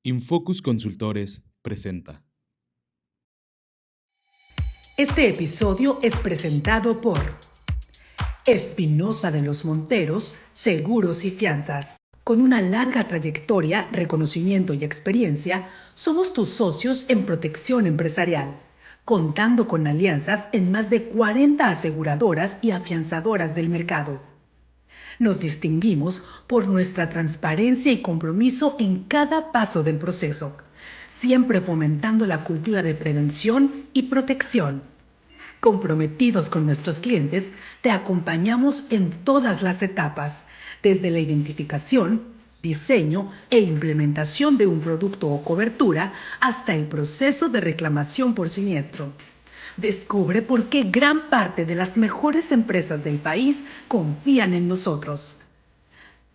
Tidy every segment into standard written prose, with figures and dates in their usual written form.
Infocus Consultores presenta. Este episodio es presentado por Espinosa de los Monteros, Seguros y Fianzas. Con una larga trayectoria, reconocimiento y experiencia, somos tus socios en protección empresarial, contando con alianzas en más de 40 aseguradoras y afianzadoras del mercado. Nos distinguimos por nuestra transparencia y compromiso en cada paso del proceso, siempre fomentando la cultura de prevención y protección. Comprometidos con nuestros clientes, te acompañamos en todas las etapas, desde la identificación, diseño e implementación de un producto o cobertura hasta el proceso de reclamación por siniestro. Descubre por qué gran parte de las mejores empresas del país confían en nosotros.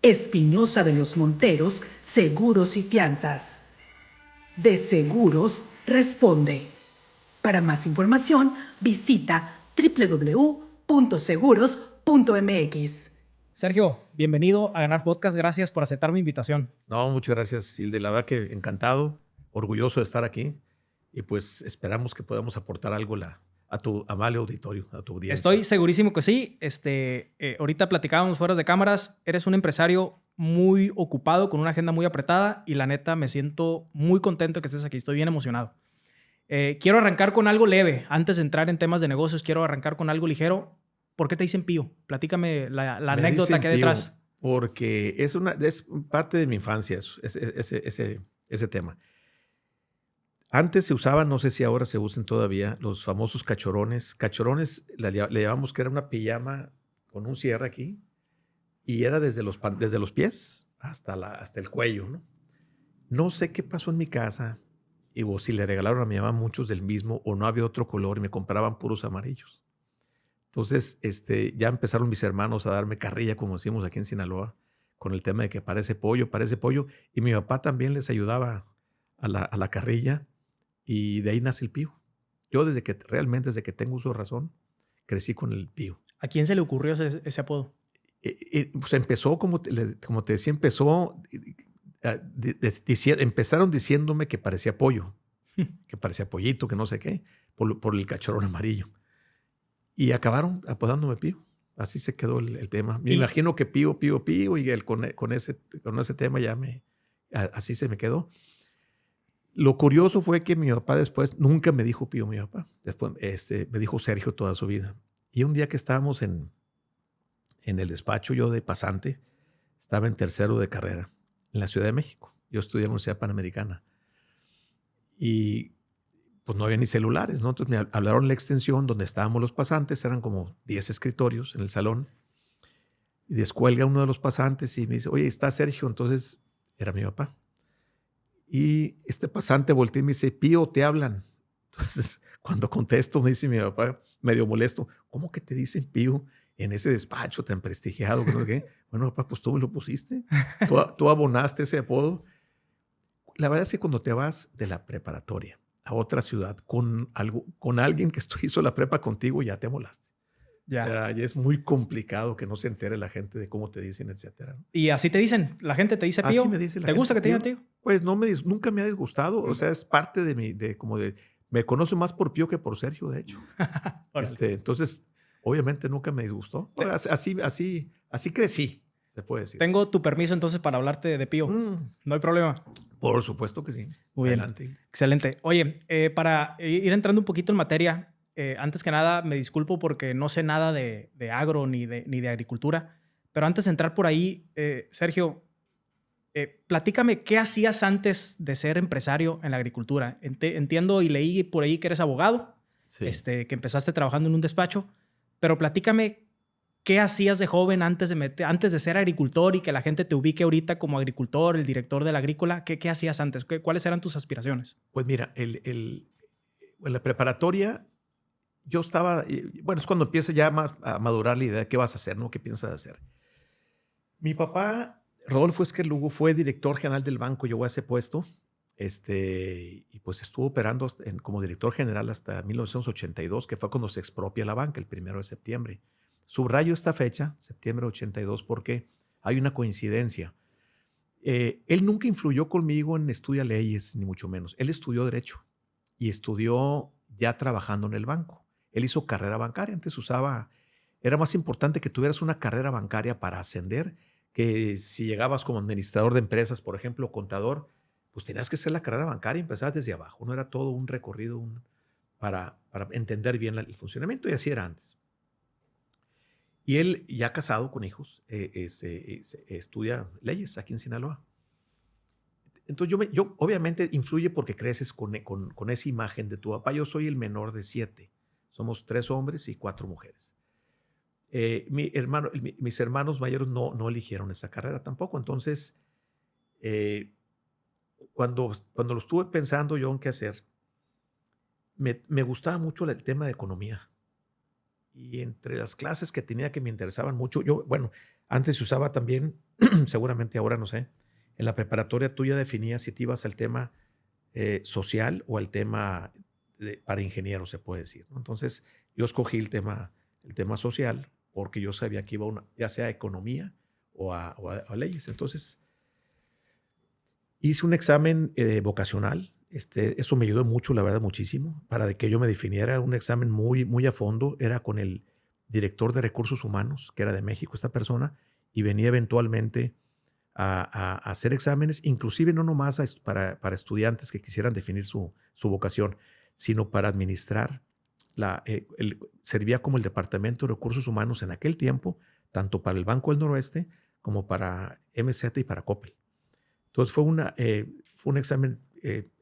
Espinosa de los Monteros, Seguros y Fianzas. De Seguros, responde. Para más información, visita www.seguros.mx. Sergio, bienvenido a Ganar Podcast. Gracias por aceptar mi invitación. No, muchas gracias, Hilde. La verdad que encantado, orgulloso de estar aquí y pues esperamos que podamos aportar algo a tu amable auditorio, a tu audiencia. Estoy segurísimo que sí. Ahorita platicábamos fuera de cámaras. Eres un empresario muy ocupado, con una agenda muy apretada y la neta me siento muy contento que estés aquí. Estoy bien emocionado. Quiero arrancar con algo leve. Antes de entrar en temas de negocios, quiero arrancar con algo ligero. ¿Por qué te dicen Pío? Platícame la anécdota que hay detrás. Porque es parte de mi infancia ese tema. Antes se usaban, no sé si ahora se usan todavía, los famosos cachorones. Cachorones le llamamos que era una pijama con un cierre aquí y era desde los pies hasta el cuello, ¿no? No sé qué pasó en mi casa o si le regalaron a mi mamá muchos del mismo o no había otro color y me compraban puros amarillos. Entonces, ya empezaron mis hermanos a darme carrilla, como decimos aquí en Sinaloa, con el tema de que parece pollo, y mi papá también les ayudaba a la carrilla. Y de ahí nace el Pío. Yo desde que tengo uso de razón, crecí con el Pío. ¿A quién se le ocurrió ese apodo? Pues empezó, como te decía, empezaron diciéndome que parecía pollo, que parecía pollito, que no sé qué, por el cachorrón amarillo. Y acabaron apodándome Pío. Así se quedó el tema. Me imagino que Pío, y con ese tema así se me quedó. Lo curioso fue que mi papá después nunca me dijo Pío, mi papá. Después me dijo Sergio toda su vida. Y un día que estábamos en el despacho, yo de pasante, estaba en tercero de carrera en la Ciudad de México. Yo estudié en la Universidad Panamericana. Y pues no había ni celulares, ¿no? Entonces me hablaron la extensión donde estábamos los pasantes. Eran como 10 escritorios en el salón. Y descuelga uno de los pasantes y me dice, oye, ¿está Sergio? Entonces era mi papá. Y este pasante voltea y me dice, Pío, te hablan. Entonces, cuando contesto, me dice mi papá, medio molesto, ¿cómo que te dicen Pío en ese despacho tan prestigiado? ¿Qué? Bueno, papá, pues tú me lo pusiste. Tú abonaste ese apodo. La verdad es que cuando te vas de la preparatoria a otra ciudad con alguien que hizo la prepa contigo, ya te molaste. Ya es muy complicado que no se entere la gente de cómo te dicen, etcétera. ¿Y así te dicen? ¿La gente te dice Pío? Así me dice la gente. ¿Te gusta que te digan Pío? Pues nunca me ha disgustado. O sea, es parte me conoce más por Pío que por Sergio, de hecho. Entonces, obviamente nunca me disgustó. Así crecí, se puede decir. Tengo tu permiso entonces para hablarte de Pío. No hay problema. Por supuesto que sí. Muy Adelante. Bien. Excelente. Oye, para ir entrando un poquito en materia, antes que nada me disculpo porque no sé nada de agro ni de agricultura, pero antes de entrar por ahí, Sergio, platícame qué hacías antes de ser empresario en la agricultura. Entiendo y leí por ahí que eres abogado, Sí. que empezaste trabajando en un despacho, pero platícame qué hacías de joven antes de ser agricultor y que la gente te ubique ahorita como agricultor, el director de la agrícola. ¿Qué hacías antes? ¿Cuáles eran tus aspiraciones? Pues mira, en la preparatoria yo estaba, es cuando empieza ya a madurar la idea de qué vas a hacer, ¿no? ¿Qué piensas hacer? Mi papá, Rodolfo Esquer Lugo, fue director general del banco, llegó a ese puesto, y pues estuvo operando como director general hasta 1982, que fue cuando se expropia la banca, el 1 de septiembre. Subrayo esta fecha, septiembre de 82, porque hay una coincidencia. Él nunca influyó conmigo en estudiar leyes, ni mucho menos. Él estudió Derecho y estudió ya trabajando en el banco. Él hizo carrera bancaria. Antes era más importante que tuvieras una carrera bancaria para ascender, que si llegabas como administrador de empresas, por ejemplo, o contador, pues tenías que hacer la carrera bancaria y empezabas desde abajo. No era todo un recorrido para entender bien el funcionamiento, y así era antes. Y él, ya casado con hijos, estudia leyes aquí en Sinaloa. Entonces yo obviamente influye porque creces con esa imagen de tu papá. Yo soy el menor de 7. Somos 3 hombres y 4 mujeres. Mis hermanos mayores no eligieron esa carrera tampoco. Entonces, cuando lo estuve pensando yo en qué hacer, me gustaba mucho el tema de economía. Y entre las clases que tenía que me interesaban mucho, antes se usaba también, seguramente ahora no sé, en la preparatoria tú ya definías si te ibas al tema social o al tema para ingenieros, se puede decir, ¿no? Entonces yo escogí el tema social porque yo sabía que iba ya sea a economía o a leyes. Entonces hice un examen vocacional. Eso me ayudó mucho, la verdad, muchísimo, para que yo me definiera. Un examen muy, muy a fondo. Era con el director de recursos humanos, que era de México, esta persona, y venía eventualmente a hacer exámenes, inclusive no nomás para estudiantes que quisieran definir su vocación, sino para administrar. Servía como el Departamento de Recursos Humanos en aquel tiempo, tanto para el Banco del Noroeste como para MZ y para Coppel. Entonces fue un examen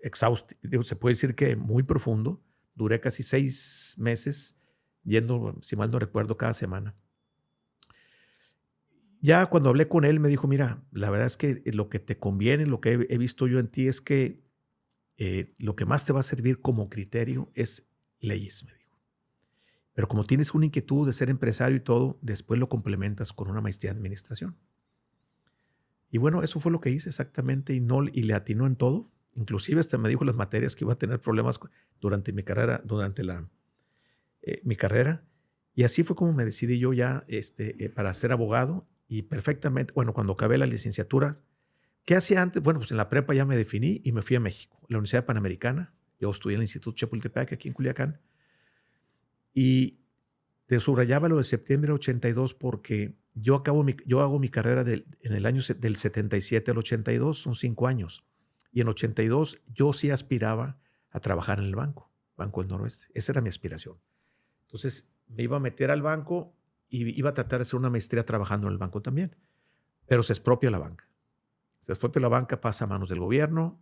exhaustivo, se puede decir que muy profundo. Duré casi 6 meses yendo, si mal no recuerdo, cada semana. Ya cuando hablé con él me dijo, mira, la verdad es que lo que te conviene, lo que he visto yo en ti es que lo que más te va a servir como criterio es leyes, me dijo. Pero como tienes una inquietud de ser empresario y todo, después lo complementas con una maestría en administración. Y bueno, eso fue lo que hice exactamente y le atinó en todo. Inclusive hasta me dijo las materias que iba a tener problemas durante mi carrera, mi carrera. Y así fue como me decidí yo ya para ser abogado. Y perfectamente, cuando acabé la licenciatura, ¿qué hacía antes? Bueno, pues en la prepa ya me definí y me fui a México, la Universidad Panamericana. Yo estudié en el Instituto Chapultepec, aquí en Culiacán. Y te subrayaba lo de septiembre de 82 porque yo hago mi carrera en el año del 77 al 82, son 5 años. Y en 82 yo sí aspiraba a trabajar en el Banco del Noroeste. Esa era mi aspiración. Entonces me iba a meter al banco y iba a tratar de hacer una maestría trabajando en el banco también. Pero se expropia la banca. Pasa a manos del gobierno,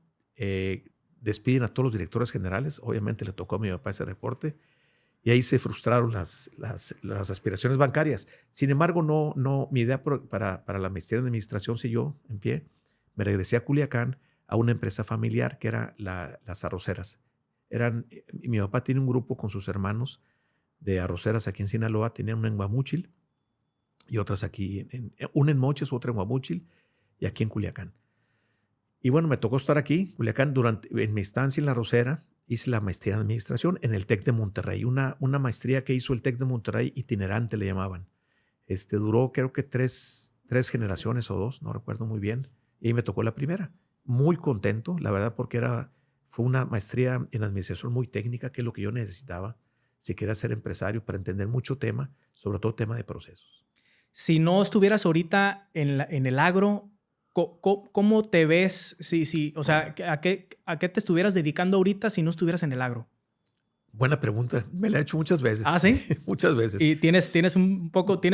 despiden a todos los directores generales. Obviamente le tocó a mi papá ese recorte. Y ahí se frustraron las aspiraciones bancarias. Sin embargo, mi idea para la maestría en administración siguió en pie. Me regresé a Culiacán a una empresa familiar que era las arroceras. Mi papá tiene un grupo con sus hermanos de arroceras aquí en Sinaloa. Tenían una en Guamúchil y otras aquí, una en Moches, otra en Guamúchil y aquí en Culiacán. Y bueno, me tocó estar aquí, Culiacán, en mi estancia en la arrocera. Hice la maestría en administración en el TEC de Monterrey, una maestría que hizo el TEC de Monterrey, itinerante le llamaban. Duró creo que tres generaciones o 2, no recuerdo muy bien, y ahí me tocó la primera. Muy contento, la verdad, porque fue una maestría en administración muy técnica, que es lo que yo necesitaba si quería ser empresario, para entender mucho tema, sobre todo tema de procesos. Si no estuvieras ahorita en el agro, ¿cómo te ves? O sea, ¿a qué te estuvieras dedicando ahorita si no estuvieras en el agro? Buena pregunta. Me la he hecho muchas veces. ¿Ah, sí? Muchas veces. ¿Y tienes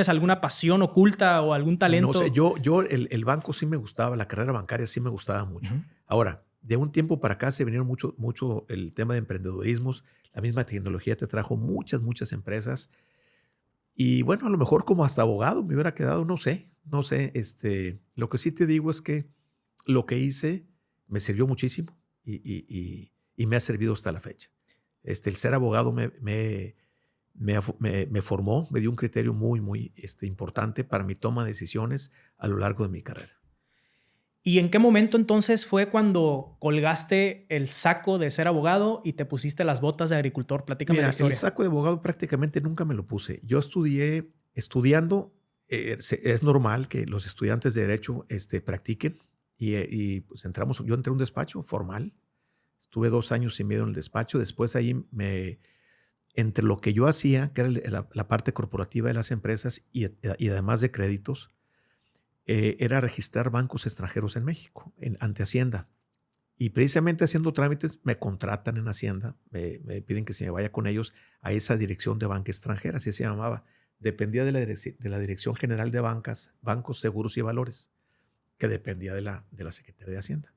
alguna pasión oculta o algún talento? No sé, el banco sí me gustaba, la carrera bancaria sí me gustaba mucho. Uh-huh. Ahora, de un tiempo para acá se vinieron mucho el tema de emprendedurismos. La misma tecnología te trajo muchas empresas. Y bueno, a lo mejor como hasta abogado me hubiera quedado, no sé. Lo que sí te digo es que lo que hice me sirvió muchísimo y me ha servido hasta la fecha. El ser abogado me formó, me dio un criterio muy importante para mi toma de decisiones a lo largo de mi carrera. ¿Y en qué momento entonces fue cuando colgaste el saco de ser abogado y te pusiste las botas de agricultor? Platícame la historia. El saco de abogado prácticamente nunca me lo puse. Yo estudiando, es normal que los estudiantes de Derecho practiquen y pues yo entré a un despacho formal. Estuve 2 años y medio en el despacho. Después ahí entre lo que yo hacía, que era la parte corporativa de las empresas y además de créditos, era registrar bancos extranjeros en México, ante Hacienda. Y precisamente haciendo trámites me contratan en Hacienda, me piden que se me vaya con ellos a esa dirección de banca extranjera, así se llamaba. Dependía de la Dirección General de Bancos, Seguros y Valores, que dependía de la Secretaría de Hacienda.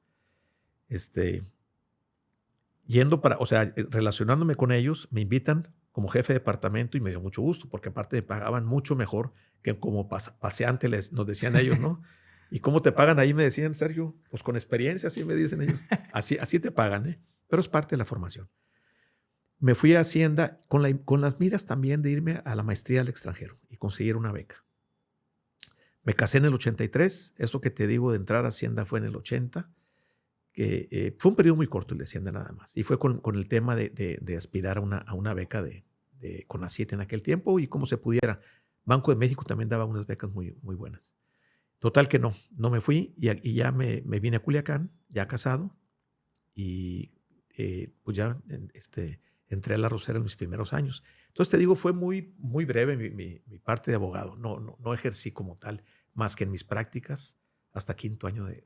Relacionándome con ellos, me invitan como jefe de departamento y me dio mucho gusto, porque aparte me pagaban mucho mejor que como paseante, nos decían ellos, ¿no? ¿Y cómo te pagan ahí? Me decían, Sergio, pues con experiencia, así me dicen ellos. Así te pagan, ¿eh? Pero es parte de la formación. Me fui a Hacienda con las miras también de irme a la maestría al extranjero y conseguir una beca. Me casé en el 83, eso que te digo de entrar a Hacienda fue en el 80, que fue un periodo muy corto el de Hacienda nada más. Y fue con el tema de aspirar a una beca de CONACYT en aquel tiempo y como se pudiera. Banco de México también daba unas becas muy, muy buenas. Total que no me fui y ya me vine a Culiacán, ya casado, y pues ya entré a la Rosera en mis primeros años. Entonces te digo, fue muy, muy breve mi parte de abogado. No ejercí como tal, más que en mis prácticas, hasta 5º año de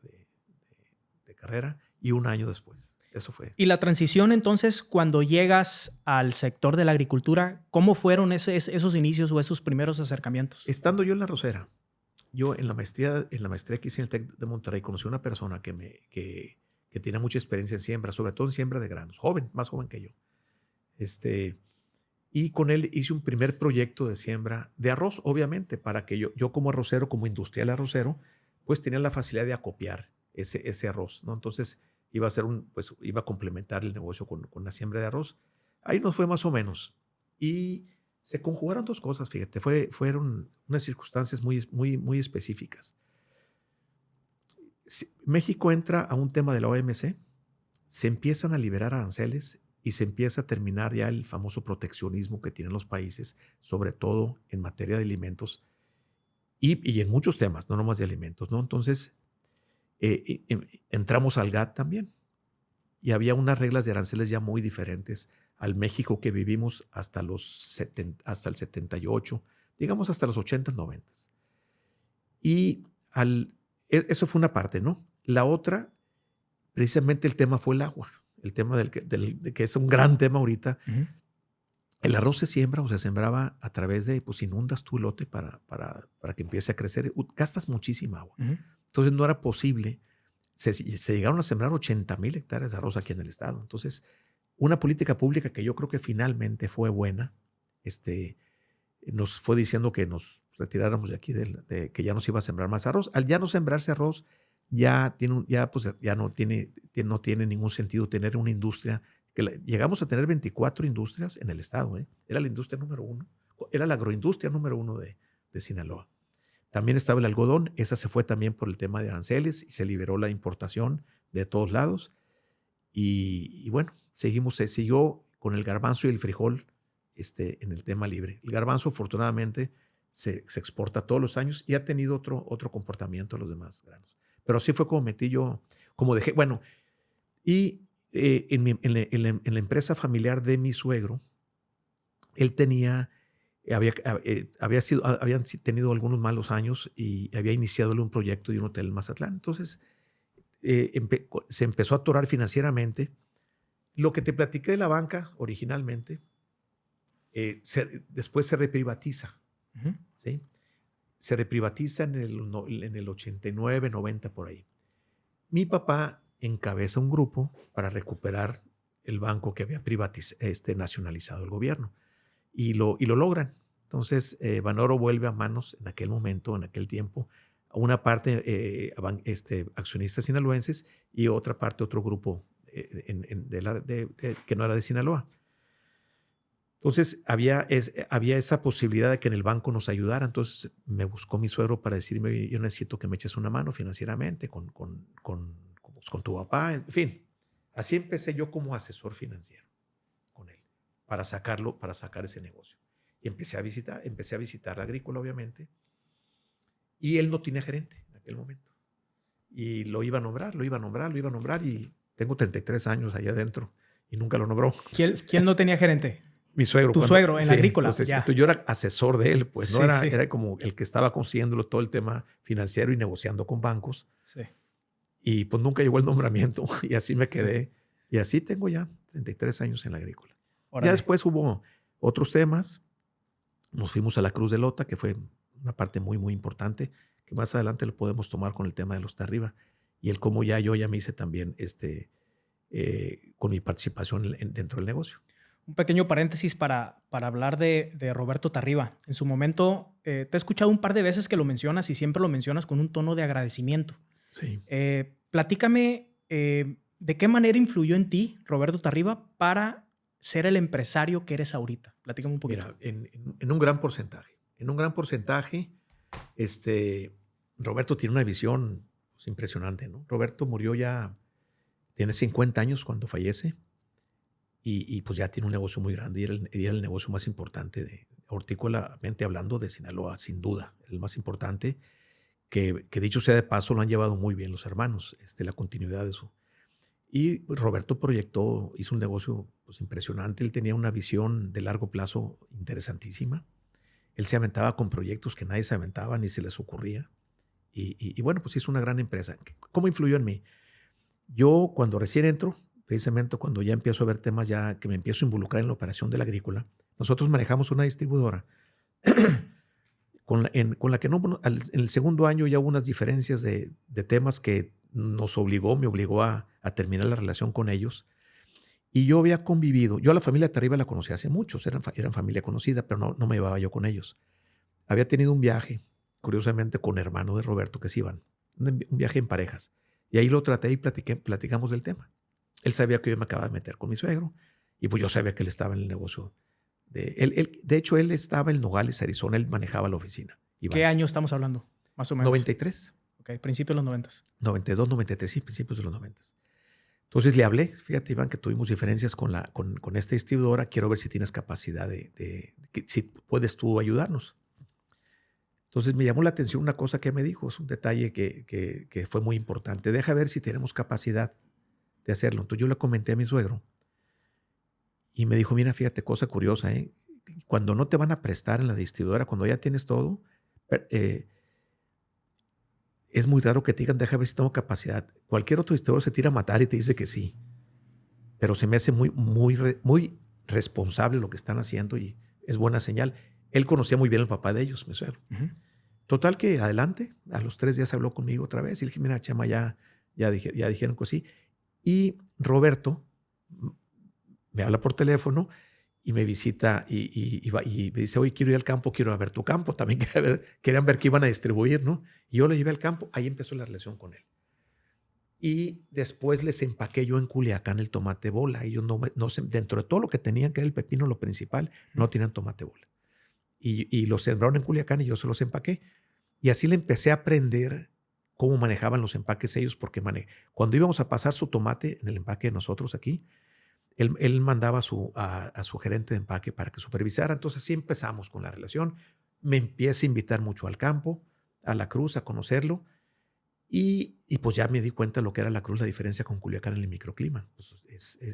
carrera y 1 año después. Eso fue. Y la transición entonces, cuando llegas al sector de la agricultura, ¿cómo fueron esos inicios o esos primeros acercamientos? Estando yo en la Rosera, yo en la maestría que hice en el TEC de Monterrey, conocí a una persona que tiene mucha experiencia en siembra, sobre todo en siembra de granos, más joven que yo. Y con él hice un primer proyecto de siembra de arroz, obviamente, para que yo como arrocero, como industrial arrocero, pues tenía la facilidad de acopiar ese arroz, ¿no? Entonces iba a complementar el negocio con la siembra de arroz. Ahí nos fue más o menos. Y se conjugaron 2 cosas, fíjate, fueron unas circunstancias muy, muy, muy específicas. México entra a un tema de la OMC, se empiezan a liberar aranceles y se empieza a terminar ya el famoso proteccionismo que tienen los países, sobre todo en materia de alimentos y en muchos temas, no nomás de alimentos, ¿no? Entonces, entramos al GATT también y había unas reglas de aranceles ya muy diferentes al México que vivimos hasta el 78, digamos hasta los 80, 90. Y eso fue una parte, ¿no? La otra, precisamente el tema fue el agua, el tema de que es un gran tema ahorita. Uh-huh. El arroz se siembra o se sembraba a través de, pues inundas tu lote para que empiece a crecer, gastas muchísima agua. Uh-huh. Entonces no era posible, se llegaron a sembrar 80,000 hectáreas de arroz aquí en el estado. Entonces, una política pública que yo creo que finalmente fue buena, nos fue diciendo que nos retiráramos de aquí, que ya no se iba a sembrar más arroz. Al ya no sembrarse arroz, ya no tiene ningún sentido tener una industria. Llegamos a tener 24 industrias en el estado. Era la industria número 1, era la agroindustria número 1 de Sinaloa. También estaba el algodón, esa se fue también por el tema de aranceles y se liberó la importación de todos lados. Y bueno, se siguió con el garbanzo y el frijol en el tema libre. El garbanzo, afortunadamente, se exporta todos los años y ha tenido otro comportamiento a los demás granos. Pero así fue como metí yo, como dejé, bueno, y en la empresa familiar de mi suegro, él habían tenido algunos malos años y había iniciado un proyecto de un hotel en Mazatlán. Entonces, se empezó a atorar financieramente. Lo que te platiqué de la banca originalmente, después se reprivatiza. Uh-huh. ¿Sí? Se reprivatiza en el 89, 90 por ahí. Mi papá encabeza un grupo para recuperar el banco que había nacionalizado el gobierno y lo logran. Entonces, Banoro vuelve a manos en aquel tiempo, a una parte accionistas sinaloenses y otra parte otro grupo que no era de Sinaloa. Entonces, había esa posibilidad de que en el banco nos ayudara. Entonces, me buscó mi suegro para decirme, yo necesito que me eches una mano financieramente con tu papá. En fin, así empecé yo como asesor financiero con él para sacar ese negocio. Y empecé a visitar la agrícola, obviamente. Y él no tenía gerente en aquel momento. Y lo iba a nombrar y tengo 33 años allá adentro y nunca lo nombró. ¿Quién no tenía gerente? Mi suegro. Tu suegro en la agrícola. Entonces, ya. yo era asesor de él, pues no Sí, era, sí. era como el que estaba consiguiéndolo todo el tema financiero y negociando con bancos. Sí. Y pues nunca llegó el nombramiento y así me quedé. Y así tengo ya 33 años en la agrícola. Órale. Ya después hubo otros temas. Nos fuimos a la Cruz de Lota, que fue una parte muy, muy importante, que más adelante lo podemos tomar con el tema de los de arriba. Y el cómo yo ya me hice también con mi participación dentro del negocio. Un pequeño paréntesis para hablar de Roberto Tarriba. En su momento, te he escuchado un par de veces que lo mencionas y siempre lo mencionas con un tono de agradecimiento. Sí. Platícame de qué manera influyó en ti Roberto Tarriba para ser el empresario que eres ahorita. Platícame un poquito. Mira, en un gran porcentaje. En un gran porcentaje, Roberto tiene una visión pues, impresionante, ¿no? Roberto murió ya, tiene 50 años cuando fallece. Y pues ya tiene un negocio muy grande y era el negocio más importante, hortícolamente hablando, de Sinaloa, sin duda. El más importante, que dicho sea de paso, lo han llevado muy bien los hermanos, la continuidad de eso. Y Roberto hizo un negocio pues, impresionante. Él tenía una visión de largo plazo interesantísima. Él se aventaba con proyectos que nadie se aventaba ni se les ocurría. Y bueno, pues hizo una gran empresa. ¿Cómo influyó en mí? Yo cuando recién entro, precisamente cuando ya empiezo a ver temas ya que me empiezo a involucrar en la operación de la agrícola, nosotros manejamos una distribuidora con la que en el segundo año ya hubo unas diferencias de temas que me obligó a terminar la relación con ellos. Y yo había convivido, yo a la familia Tarriba la conocía hace muchos, eran familia conocida, pero no me llevaba yo con ellos. Había tenido un viaje, curiosamente, con hermano de Roberto que se iban, un viaje en parejas. Y ahí lo traté y platicamos del tema. Él sabía que yo me acababa de meter con mi suegro y pues yo sabía que él estaba en el negocio. De hecho, él estaba en Nogales, Arizona, él manejaba la oficina. ¿Qué año estamos hablando? Más o menos. 93. Ok, principios de los 90. 92, 93, sí, principios de los 90. Entonces le hablé, fíjate Iván, que tuvimos diferencias con esta distribuidora, quiero ver si tienes capacidad si puedes tú ayudarnos. Entonces me llamó la atención una cosa que me dijo, es un detalle que fue muy importante, deja ver si tenemos capacidad de hacerlo. Entonces yo le comenté a mi suegro y me dijo, mira, fíjate, cosa curiosa, cuando no te van a prestar en la distribuidora, cuando ya tienes todo, es muy raro que te digan, deja ver si tengo capacidad. Cualquier otro distribuidor se tira a matar y te dice que sí, pero se me hace muy, muy, muy responsable lo que están haciendo y es buena señal. Él conocía muy bien al papá de ellos, mi suegro. Uh-huh. Total que adelante, a los 3 días habló conmigo otra vez y le dije, mira, Chema, ya dijeron que sí. Y Roberto me habla por teléfono y me visita y me dice, oye, quiero ir al campo, quiero ver tu campo. También querían ver qué iban a distribuir, ¿no? Y yo lo llevé al campo, ahí empezó la relación con él. Y después les empaqué yo en Culiacán el tomate bola. Ellos dentro de todo lo que tenían, que era el pepino, lo principal, no tenían tomate bola. Y los sembraron en Culiacán y yo se los empaqué. Y así le empecé a aprender cómo manejaban los empaques ellos, porque cuando íbamos a pasar su tomate en el empaque de nosotros aquí, él mandaba a su gerente de empaque para que supervisara. Entonces así empezamos con la relación. Me empieza a invitar mucho al campo, a la Cruz, a conocerlo. Y pues ya me di cuenta de lo que era la Cruz, la diferencia con Culiacán en el microclima. Pues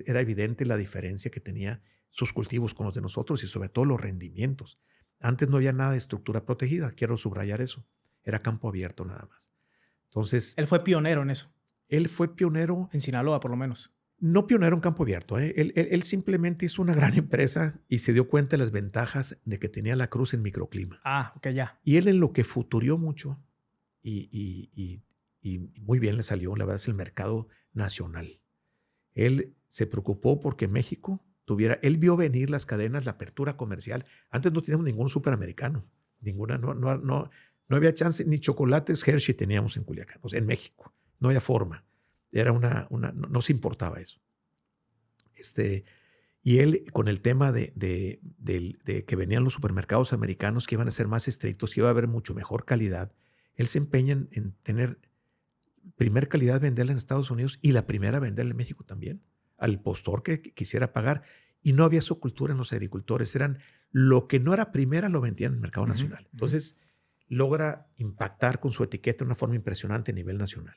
era evidente la diferencia que tenía sus cultivos con los de nosotros y sobre todo los rendimientos. Antes no había nada de estructura protegida, quiero subrayar eso. Era campo abierto nada más. Entonces, él fue pionero en eso. Él fue pionero. En Sinaloa, por lo menos. No pionero en campo abierto. Él simplemente hizo una gran empresa y se dio cuenta de las ventajas de que tenía la Cruz en microclima. Ah, ok, ya. Y él en lo que futurió mucho y muy bien le salió, la verdad, es el mercado nacional. Él se preocupó porque México él vio venir las cadenas, la apertura comercial. Antes no teníamos ningún superamericano, ninguna, no había chance, ni chocolates Hershey teníamos en Culiacán, o sea, en México, no había forma, era no se importaba eso. Y él, con el tema de que venían los supermercados americanos que iban a ser más estrictos, que iba a haber mucho mejor calidad, él se empeña en tener primer calidad, venderla en Estados Unidos y la primera venderla en México también, al postor que quisiera pagar. Y no había su cultura en los agricultores. Lo que no era primera lo vendían en el mercado nacional. Entonces, logra impactar con su etiqueta de una forma impresionante a nivel nacional.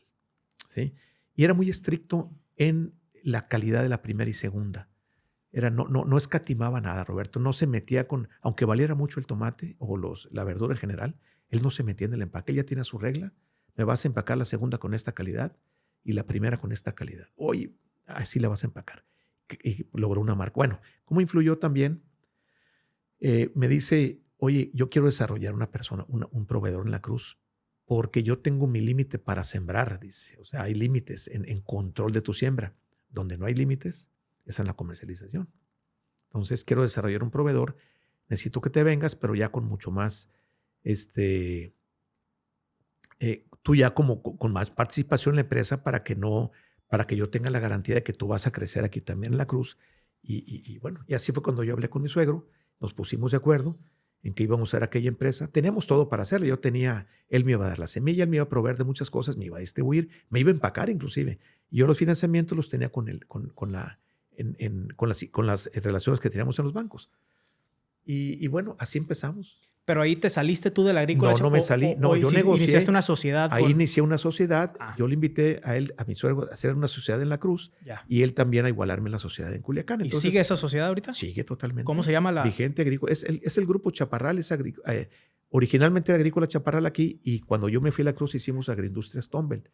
¿sí? Y era muy estricto en la calidad de la primera y segunda. No escatimaba nada, Roberto. No se metía con, aunque valiera mucho el tomate o la verdura en general, él no se metía en el empaque. Él ya tiene su regla. Me vas a empacar la segunda con esta calidad y la primera con esta calidad. Oye, así la vas a empacar. Y logró una marca. Bueno, ¿cómo influyó también? Me dice, oye, yo quiero desarrollar una persona, un proveedor en la Cruz, porque yo tengo mi límite para sembrar, dice. O sea, hay límites en control de tu siembra. Donde no hay límites es en la comercialización. Entonces, quiero desarrollar un proveedor. Necesito que te vengas, pero ya con mucho más, tú ya como con más participación en la empresa para que yo tenga la garantía de que tú vas a crecer aquí también en la Cruz. Y bueno, y así fue cuando yo hablé con mi suegro. Nos pusimos de acuerdo en que íbamos a hacer aquella empresa. Teníamos todo para hacerlo. Él me iba a dar la semilla, él me iba a proveer de muchas cosas, me iba a distribuir, me iba a empacar inclusive. Y yo los financiamientos los tenía con las relaciones que teníamos en los bancos. Y bueno, así empezamos. Pero ahí te saliste tú de la agrícola. No me salí. No, yo negocié. Iniciaste una sociedad. Ahí inicié una sociedad. Yo le invité a mi suegro, a hacer una sociedad en la Cruz. Ya. Y él también a igualarme en la sociedad en Culiacán. Entonces, ¿y sigue esa sociedad ahorita? Sigue totalmente. ¿Cómo se llama la? Vigente Agrícola. Es el grupo Chaparral. Originalmente era Agrícola Chaparral aquí. Y cuando yo me fui a la Cruz hicimos Agroindustrias Tombel.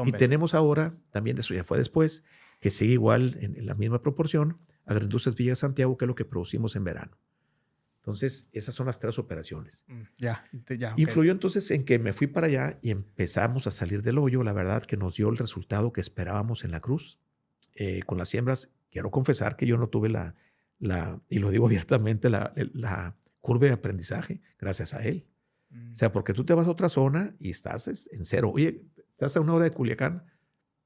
Y tenemos ahora, también eso ya fue después, que sigue igual en la misma proporción, Agroindustrias Villa Santiago, que es lo que producimos en verano. Entonces, esas son las 3 operaciones. Ya. Okay. Influyó entonces en que me fui para allá y empezamos a salir del hoyo. La verdad que nos dio el resultado que esperábamos en la Cruz. Con las siembras, quiero confesar que yo no tuve y lo digo abiertamente, la curva de aprendizaje gracias a él. O sea, porque tú te vas a otra zona y estás en cero. Oye, estás a 1 hora de Culiacán,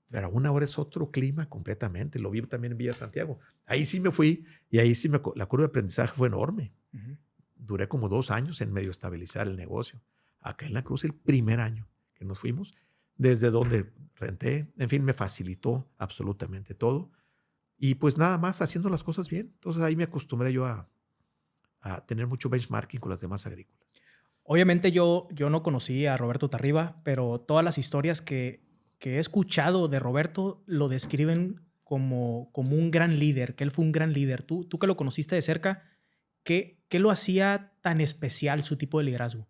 pero a 1 hora es otro clima completamente. Lo vi también en Villa Santiago. Ahí sí me fui y ahí sí la curva de aprendizaje fue enorme. Duré como 2 años en medio estabilizar el negocio. Acá en la Cruz, el primer año que nos fuimos, desde donde renté, en fin, me facilitó absolutamente todo. Y pues nada más haciendo las cosas bien. Entonces ahí me acostumbré yo a tener mucho benchmarking con las demás agrícolas. Obviamente yo no conocí a Roberto Tarriba, pero todas las historias que he escuchado de Roberto lo describen como un gran líder, que él fue un gran líder. Tú que lo conociste de cerca, ¿qué lo hacía tan especial su tipo de liderazgo?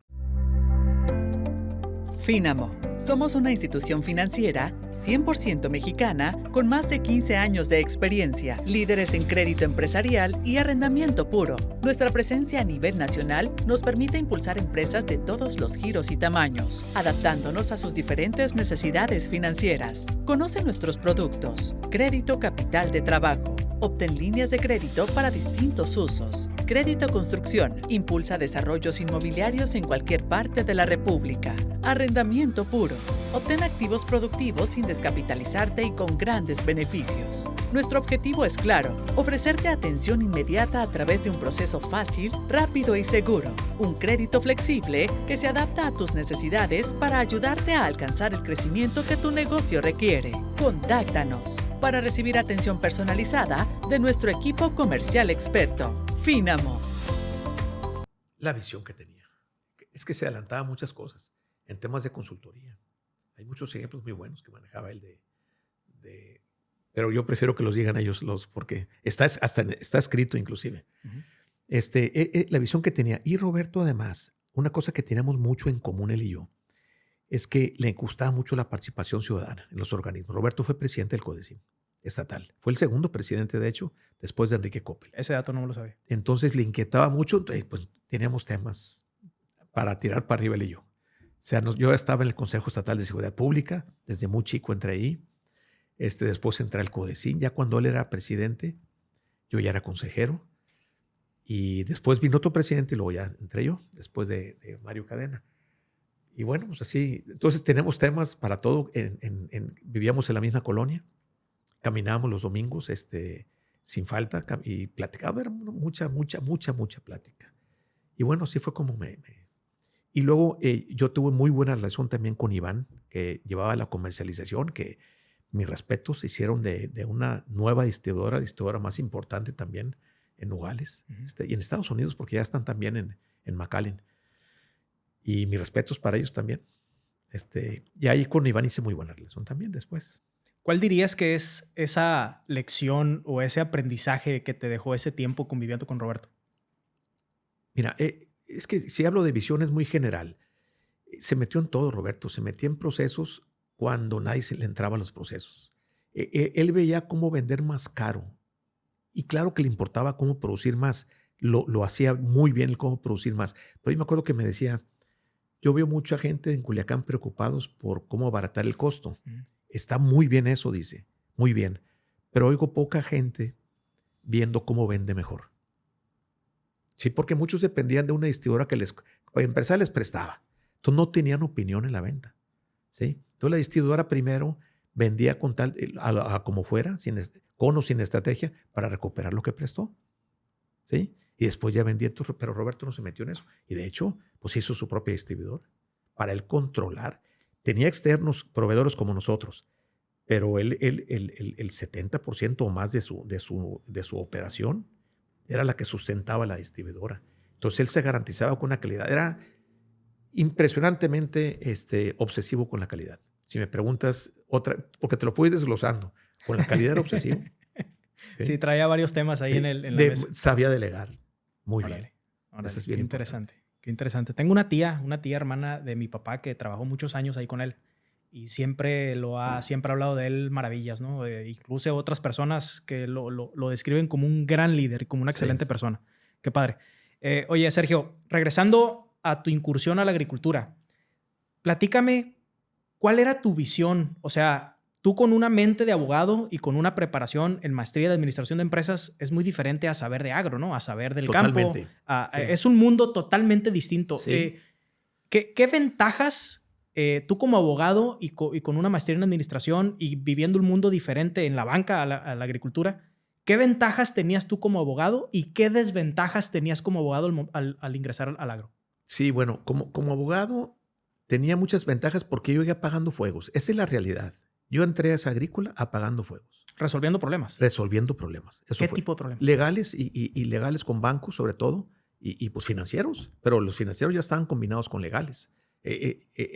Finamo. Somos una institución financiera 100% mexicana con más de 15 años de experiencia, líderes en crédito empresarial y arrendamiento puro. Nuestra presencia a nivel nacional nos permite impulsar empresas de todos los giros y tamaños, adaptándonos a sus diferentes necesidades financieras. Conoce nuestros productos. Crédito capital de trabajo. Obtén líneas de crédito para distintos usos. Crédito construcción. Impulsa desarrollos inmobiliarios en cualquier parte de la República. Arrendamiento puro. Obtén activos productivos sin descapitalizarte y con grandes beneficios. Nuestro objetivo es claro: ofrecerte atención inmediata a través de un proceso fácil, rápido y seguro. Un crédito flexible que se adapta a tus necesidades para ayudarte a alcanzar el crecimiento que tu negocio requiere. Contáctanos para recibir atención personalizada de nuestro equipo comercial experto. Finamo. La visión que tenía es que se adelantaba muchas cosas en temas de consultoría. Hay muchos ejemplos muy buenos que manejaba él pero yo prefiero que los digan ellos porque está escrito inclusive. La visión que tenía. Y Roberto, además, una cosa que teníamos mucho en común él y yo, es que le gustaba mucho la participación ciudadana en los organismos. Roberto fue presidente del CODECIN estatal. Fue el segundo presidente, de hecho, después de Enrique Coppel. Ese dato no me lo sabía. Entonces le inquietaba mucho. Pues teníamos temas para tirar para arriba él y yo. O sea, yo estaba en el Consejo Estatal de Seguridad Pública. Desde muy chico entré ahí. Después entré al CODECIN. Ya cuando él era presidente, yo ya era consejero. Y después vino otro presidente y luego ya entré yo, después de Mario Cadena. Y bueno, pues así. Entonces tenemos temas para todo. Vivíamos en la misma colonia. Caminábamos los domingos sin falta y platicábamos. Era mucha plática. Y bueno, así fue como Y luego yo tuve muy buena relación también con Iván, que llevaba la comercialización, que mis respetos se hicieron de una nueva distribuidora más importante también en Nogales y en Estados Unidos, porque ya están también en McAllen. Y mis respetos para ellos también. Y ahí con Iván hice muy buena relación también después. ¿Cuál dirías que es esa lección o ese aprendizaje que te dejó ese tiempo conviviendo con Roberto? Mira, es que si hablo de visión es muy general. Se metió en todo, Roberto. Se metía en procesos cuando nadie se le entraba a los procesos. Él veía cómo vender más caro. Y claro que le importaba cómo producir más. Lo hacía muy bien el cómo producir más. Pero yo me acuerdo que me decía, yo veo mucha gente en Culiacán preocupados por cómo abaratar el costo. Está muy bien eso, dice. Muy bien. Pero oigo poca gente viendo cómo vende mejor. Sí, porque muchos dependían de una distribuidora que para empezar les prestaba. Entonces no tenían opinión en la venta. ¿Sí? Entonces la distribuidora primero vendía con tal, como fuera, con o sin estrategia, para recuperar lo que prestó. ¿Sí? Y después ya vendía, pero Roberto no se metió en eso. Y de hecho, pues hizo su propia distribuidora para él controlar. Tenía externos proveedores como nosotros, pero el 70% o más de su operación era la que sustentaba la distribuidora. Entonces él se garantizaba con una calidad. Era impresionantemente obsesivo con la calidad. Si me preguntas otra, porque te lo puedo ir desglosando, con la calidad era obsesivo. Sí, traía varios temas ahí Sí. en la mesa. Sabía delegar muy Órale, bien. órale, Eso es bien qué interesante, qué interesante. Tengo una tía hermana de mi papá que trabajó muchos años ahí con él y siempre ha hablado de él maravillas, ¿no? Incluso otras personas que lo describen como un gran líder, como una excelente persona. Qué padre. Oye, Sergio, regresando a tu incursión a la agricultura, platícame, ¿cuál era tu visión? O sea, tú con una mente de abogado y con una preparación en maestría de administración de empresas es muy diferente a saber de agro, ¿no? A saber del Totalmente. campo. Sí. Es un mundo totalmente distinto. Sí. ¿Qué ventajas tú como abogado y con una maestría en administración y viviendo un mundo diferente en la banca a la agricultura, qué ventajas tenías tú como abogado y qué desventajas tenías como abogado al ingresar al agro? Sí, bueno, como abogado tenía muchas ventajas porque yo iba apagando fuegos. Esa es la realidad. Yo entré a esa agrícola apagando fuegos. Resolviendo problemas. Resolviendo problemas. ¿Qué tipo de problemas? Legales y legales con bancos, sobre todo, y pues financieros. Pero los financieros ya estaban combinados con legales.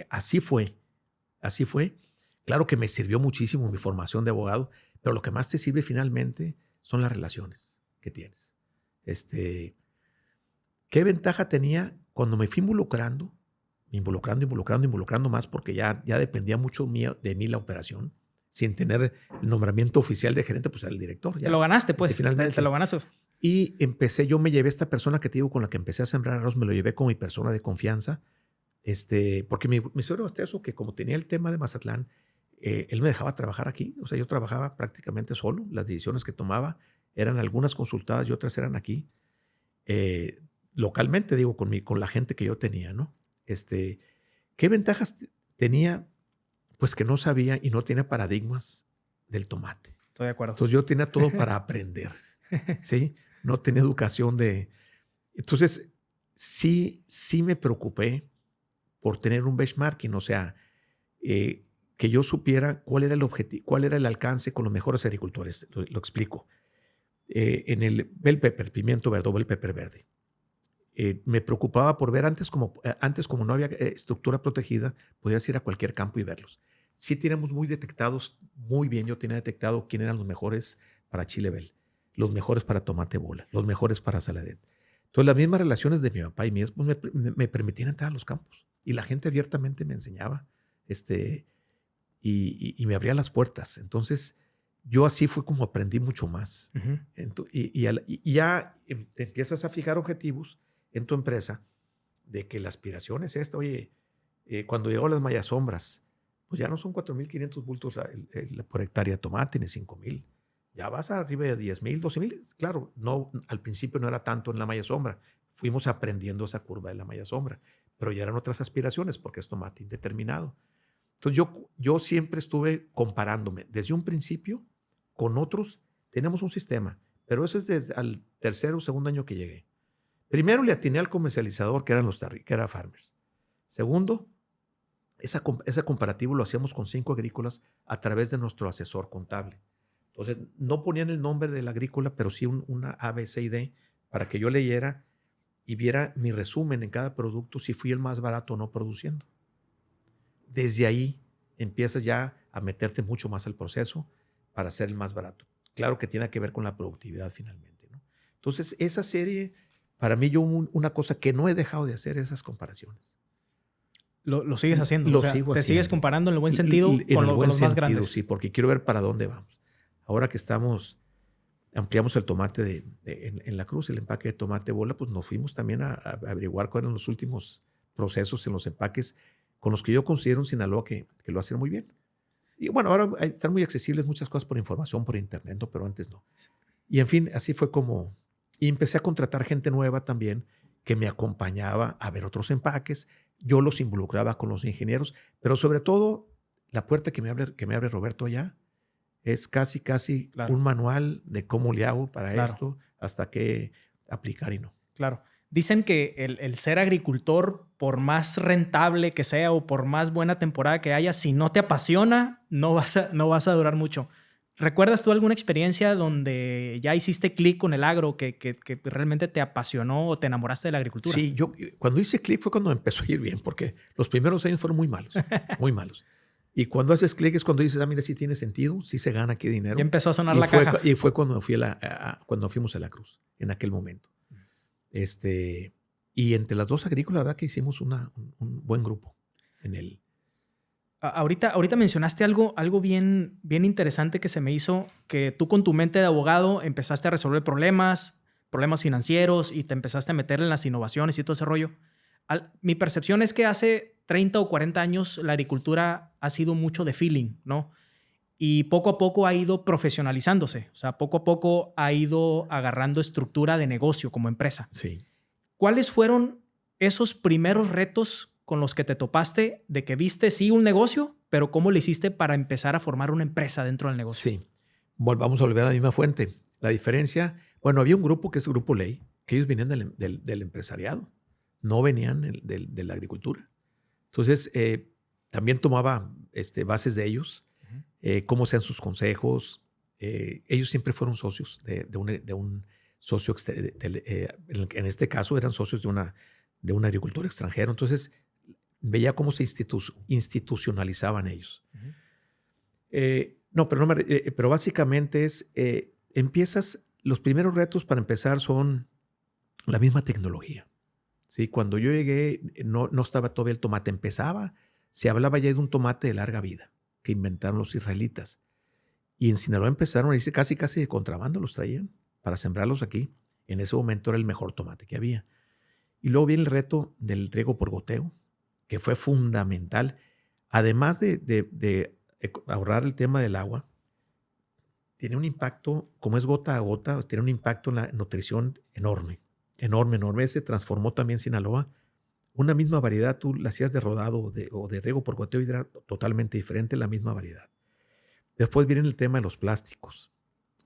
Así fue. Así fue. Claro que me sirvió muchísimo mi formación de abogado, pero lo que más te sirve finalmente son las relaciones que tienes. ¿Qué ventaja tenía cuando me fui involucrando más, porque ya dependía mucho de mí la operación, sin tener el nombramiento oficial de gerente, pues era el director. Ya. Te lo ganaste, pues. Finalmente. Te lo ganaste. Y yo me llevé a esta persona que te digo, con la que empecé a sembrar arroz, me lo llevé como mi persona de confianza, porque mi suegro hasta eso, que como tenía el tema de Mazatlán, él me dejaba trabajar aquí. O sea, yo trabajaba prácticamente solo. Las decisiones que tomaba eran algunas consultadas y otras eran aquí. Localmente, digo, con la gente que yo tenía, ¿no? ¿Qué ventajas tenía? Pues que no sabía y no tenía paradigmas del tomate. Estoy de acuerdo. Entonces yo tenía todo para aprender, ¿sí? No tenía educación Entonces sí me preocupé por tener un benchmarking, o sea, que yo supiera cuál era el objetivo, cuál era el alcance con los mejores agricultores. Lo explico. En el bell pepper, pimiento verde o bell pepper verde. Me preocupaba por ver antes como no había estructura protegida, podías ir a cualquier campo y verlos. Sí teníamos muy detectados, muy bien, yo tenía detectado quién eran los mejores para chile bell, los mejores para tomate bola, los mejores para saladet. Entonces las mismas relaciones de mi papá y mi esposo me permitían entrar a los campos y la gente abiertamente me enseñaba y me abría las puertas. Entonces yo así fue como aprendí mucho más. Uh-huh. Y ya te empiezas a fijar objetivos en tu empresa de que la aspiración es esta. Oye, cuando llegó las mayasombras, pues ya no son 4,500 bultos por hectárea de tomate, ni 5,000. Ya vas arriba de 10,000, 12,000. Claro, no, al principio no era tanto en la mayasombra. Fuimos aprendiendo esa curva de la mayasombra, pero ya eran otras aspiraciones porque es tomate indeterminado. Entonces yo siempre estuve comparándome desde un principio con otros. Tenemos un sistema, pero eso es desde el tercer o segundo año que llegué. Primero le atiné al comercializador, que era Farmers. Segundo, ese comparativo lo hacíamos con 5 agrícolas a través de nuestro asesor contable. Entonces, no ponían el nombre de la agrícola, pero sí una A, B, C y D para que yo leyera y viera mi resumen en cada producto si fui el más barato o no produciendo. desde ahí empiezas ya a meterte mucho más al proceso para hacer el más barato. Claro que tiene que ver con la productividad finalmente, ¿no? Entonces, esa serie, para mí, una cosa que no he dejado de hacer, esas comparaciones. Lo sigues haciendo. Lo o sea, sigo te haciendo. sigues comparando en el buen sentido con los más grandes. Sí, porque quiero ver para dónde vamos. Ahora que ampliamos el tomate en la Cruz, el empaque de tomate bola, pues nos fuimos también a averiguar cuáles eran los últimos procesos en los empaques con los que yo considero en Sinaloa que lo hacen muy bien. Y bueno, ahora están muy accesibles muchas cosas por información, por internet, ¿no? Pero antes no. Y en fin, así fue como... Y empecé a contratar gente nueva también que me acompañaba a ver otros empaques. Yo los involucraba con los ingenieros, pero sobre todo la puerta que me abre Roberto allá es casi Claro. un manual de cómo le hago para Claro. esto, hasta qué aplicar y no. Claro. Dicen que el ser agricultor, por más rentable que sea o por más buena temporada que haya, si no te apasiona, no vas a durar mucho. ¿Recuerdas tú alguna experiencia donde ya hiciste clic con el agro, que realmente te apasionó o te enamoraste de la agricultura? Sí, yo cuando hice clic fue cuando empezó a ir bien, porque los primeros años fueron muy malos, muy malos. Y cuando haces clic es cuando dices, mira, sí tiene sentido, sí se gana aquí dinero. Ya empezó a sonar la caja. Y fue cuando cuando fuimos a la Cruz, en aquel momento. Y entre las dos agrícolas, la verdad que hicimos un buen grupo en él. Ahorita mencionaste algo bien interesante que se me hizo, que tú con tu mente de abogado empezaste a resolver problemas financieros y te empezaste a meter en las innovaciones y todo ese rollo. Mi percepción es que hace 30 o 40 años la agricultura ha sido mucho de feeling, ¿no? Y poco a poco ha ido profesionalizándose. O sea, poco a poco ha ido agarrando estructura de negocio como empresa. Sí. ¿Cuáles fueron esos primeros retos con los que te topaste de que viste sí un negocio, pero cómo le hiciste para empezar a formar una empresa dentro del negocio? Sí. Vamos a volver a la misma fuente. La diferencia, bueno, había un grupo que es el Grupo Ley, que ellos venían del empresariado, no venían de la agricultura. Entonces, también tomaba bases de ellos, cómo sean sus consejos. Ellos siempre fueron socios de un socio, en este caso eran socios de un agricultor extranjero. Entonces, veía cómo se institucionalizaban ellos. Pero básicamente los primeros retos para empezar son la misma tecnología. ¿Sí? Cuando yo llegué, no estaba todavía el tomate, se hablaba ya de un tomate de larga vida que inventaron los israelitas. Y en Sinaloa empezaron a irse casi de contrabando, los traían para sembrarlos aquí. En ese momento era el mejor tomate que había. Y luego viene el reto del riego por goteo, que fue fundamental. Además de ahorrar el tema del agua, tiene un impacto, como es gota a gota, tiene un impacto en la nutrición enorme. Enorme. Se transformó también Sinaloa. Una misma variedad, tú la hacías de rodado o de riego por goteo y era totalmente diferente la misma variedad. Después viene el tema de los plásticos,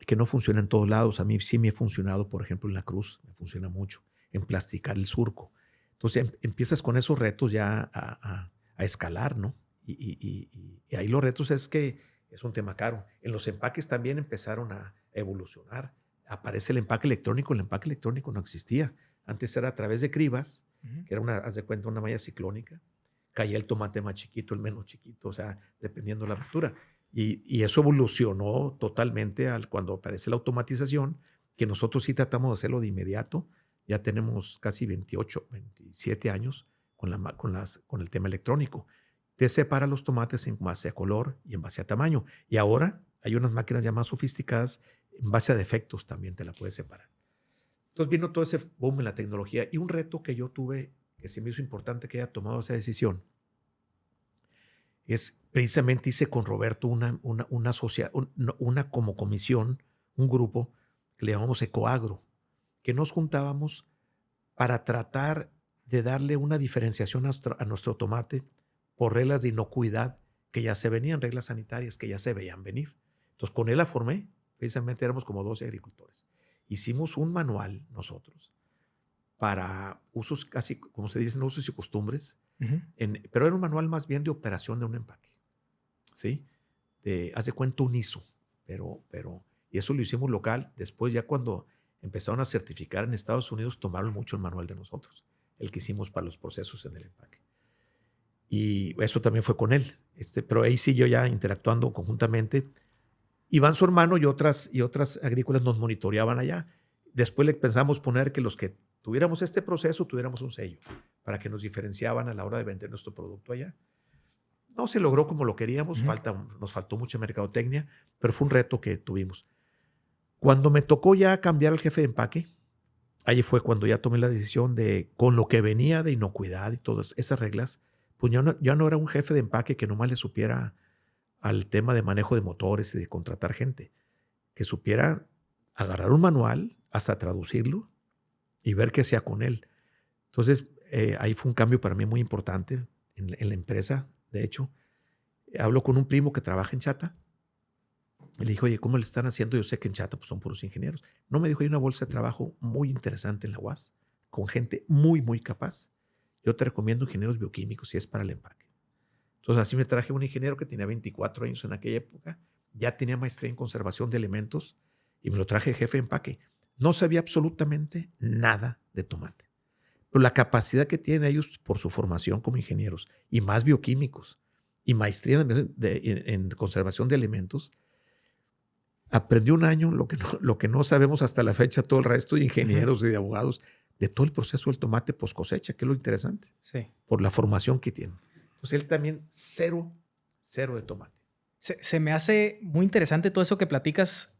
que no funciona en todos lados. A mí sí me ha funcionado, por ejemplo, en la Cruz, me funciona mucho, en plasticar el surco. Entonces empiezas con esos retos ya a escalar, ¿no? Y ahí los retos es que es un tema caro. En los empaques también empezaron a evolucionar. Aparece el empaque electrónico no existía. Antes era a través de cribas, que era haz de cuenta, una malla ciclónica. Caía el tomate más chiquito, el menos chiquito, o sea, dependiendo de la apertura. Y eso evolucionó totalmente cuando aparece la automatización, que nosotros sí tratamos de hacerlo de inmediato. Ya tenemos casi 28, 27 años con el tema electrónico. Te separa los tomates en base a color y en base a tamaño. Y ahora hay unas máquinas ya más sofisticadas, en base a defectos también te la puedes separar. Entonces vino todo ese boom en la tecnología. Y un reto que yo tuve, que se me hizo importante que haya tomado esa decisión, es precisamente hice con Roberto una como comisión, un grupo que le llamamos Ecoagro, que nos juntábamos para tratar de darle una diferenciación a nuestro tomate por reglas de inocuidad que ya se venían, reglas sanitarias que ya se veían venir. Entonces con él la formé, precisamente éramos como 12 agricultores. Hicimos un manual nosotros para usos casi, como se dicen, usos y costumbres, pero era un manual más bien de operación de un empaque, ¿sí? Haz de cuenta un ISO, y eso lo hicimos local. Después ya cuando empezaron a certificar en Estados Unidos, tomaron mucho el manual de nosotros, el que hicimos para los procesos en el empaque. Y eso también fue con él. Pero ahí sí yo ya interactuando conjuntamente. Iván, su hermano, y otras agrícolas nos monitoreaban allá. Después le pensamos poner que los que tuviéramos este proceso tuviéramos un sello para que nos diferenciaban a la hora de vender nuestro producto allá. No se logró como lo queríamos, nos faltó mucha mercadotecnia, pero fue un reto que tuvimos. Cuando me tocó ya cambiar al jefe de empaque, ahí fue cuando ya tomé la decisión de, con lo que venía de inocuidad y todas esas reglas, pues ya no era un jefe de empaque que nomás le supiera al tema de manejo de motores y de contratar gente, que supiera agarrar un manual hasta traducirlo y ver qué hacía con él. Entonces, ahí fue un cambio para mí muy importante en la empresa. De hecho, hablo con un primo que trabaja en Chata y le dijo, oye, ¿cómo le están haciendo? Yo sé que en Chata pues, son puros ingenieros. No, me dijo, hay una bolsa de trabajo muy interesante en la UAS, con gente muy, muy capaz. Yo te recomiendo ingenieros bioquímicos si es para el empaque. Entonces, así me traje un ingeniero que tenía 24 años en aquella época, ya tenía maestría en conservación de elementos y me lo traje jefe de empaque. No sabía absolutamente nada de tomate. Pero la capacidad que tienen ellos por su formación como ingenieros y más bioquímicos y maestría en conservación de elementos, aprendió un año lo que no sabemos hasta la fecha todo el resto de ingenieros y de abogados de todo el proceso del tomate post cosecha, que es lo interesante, Sí. por la formación que tiene. Entonces él también cero de tomate. Se me hace muy interesante todo eso que platicas,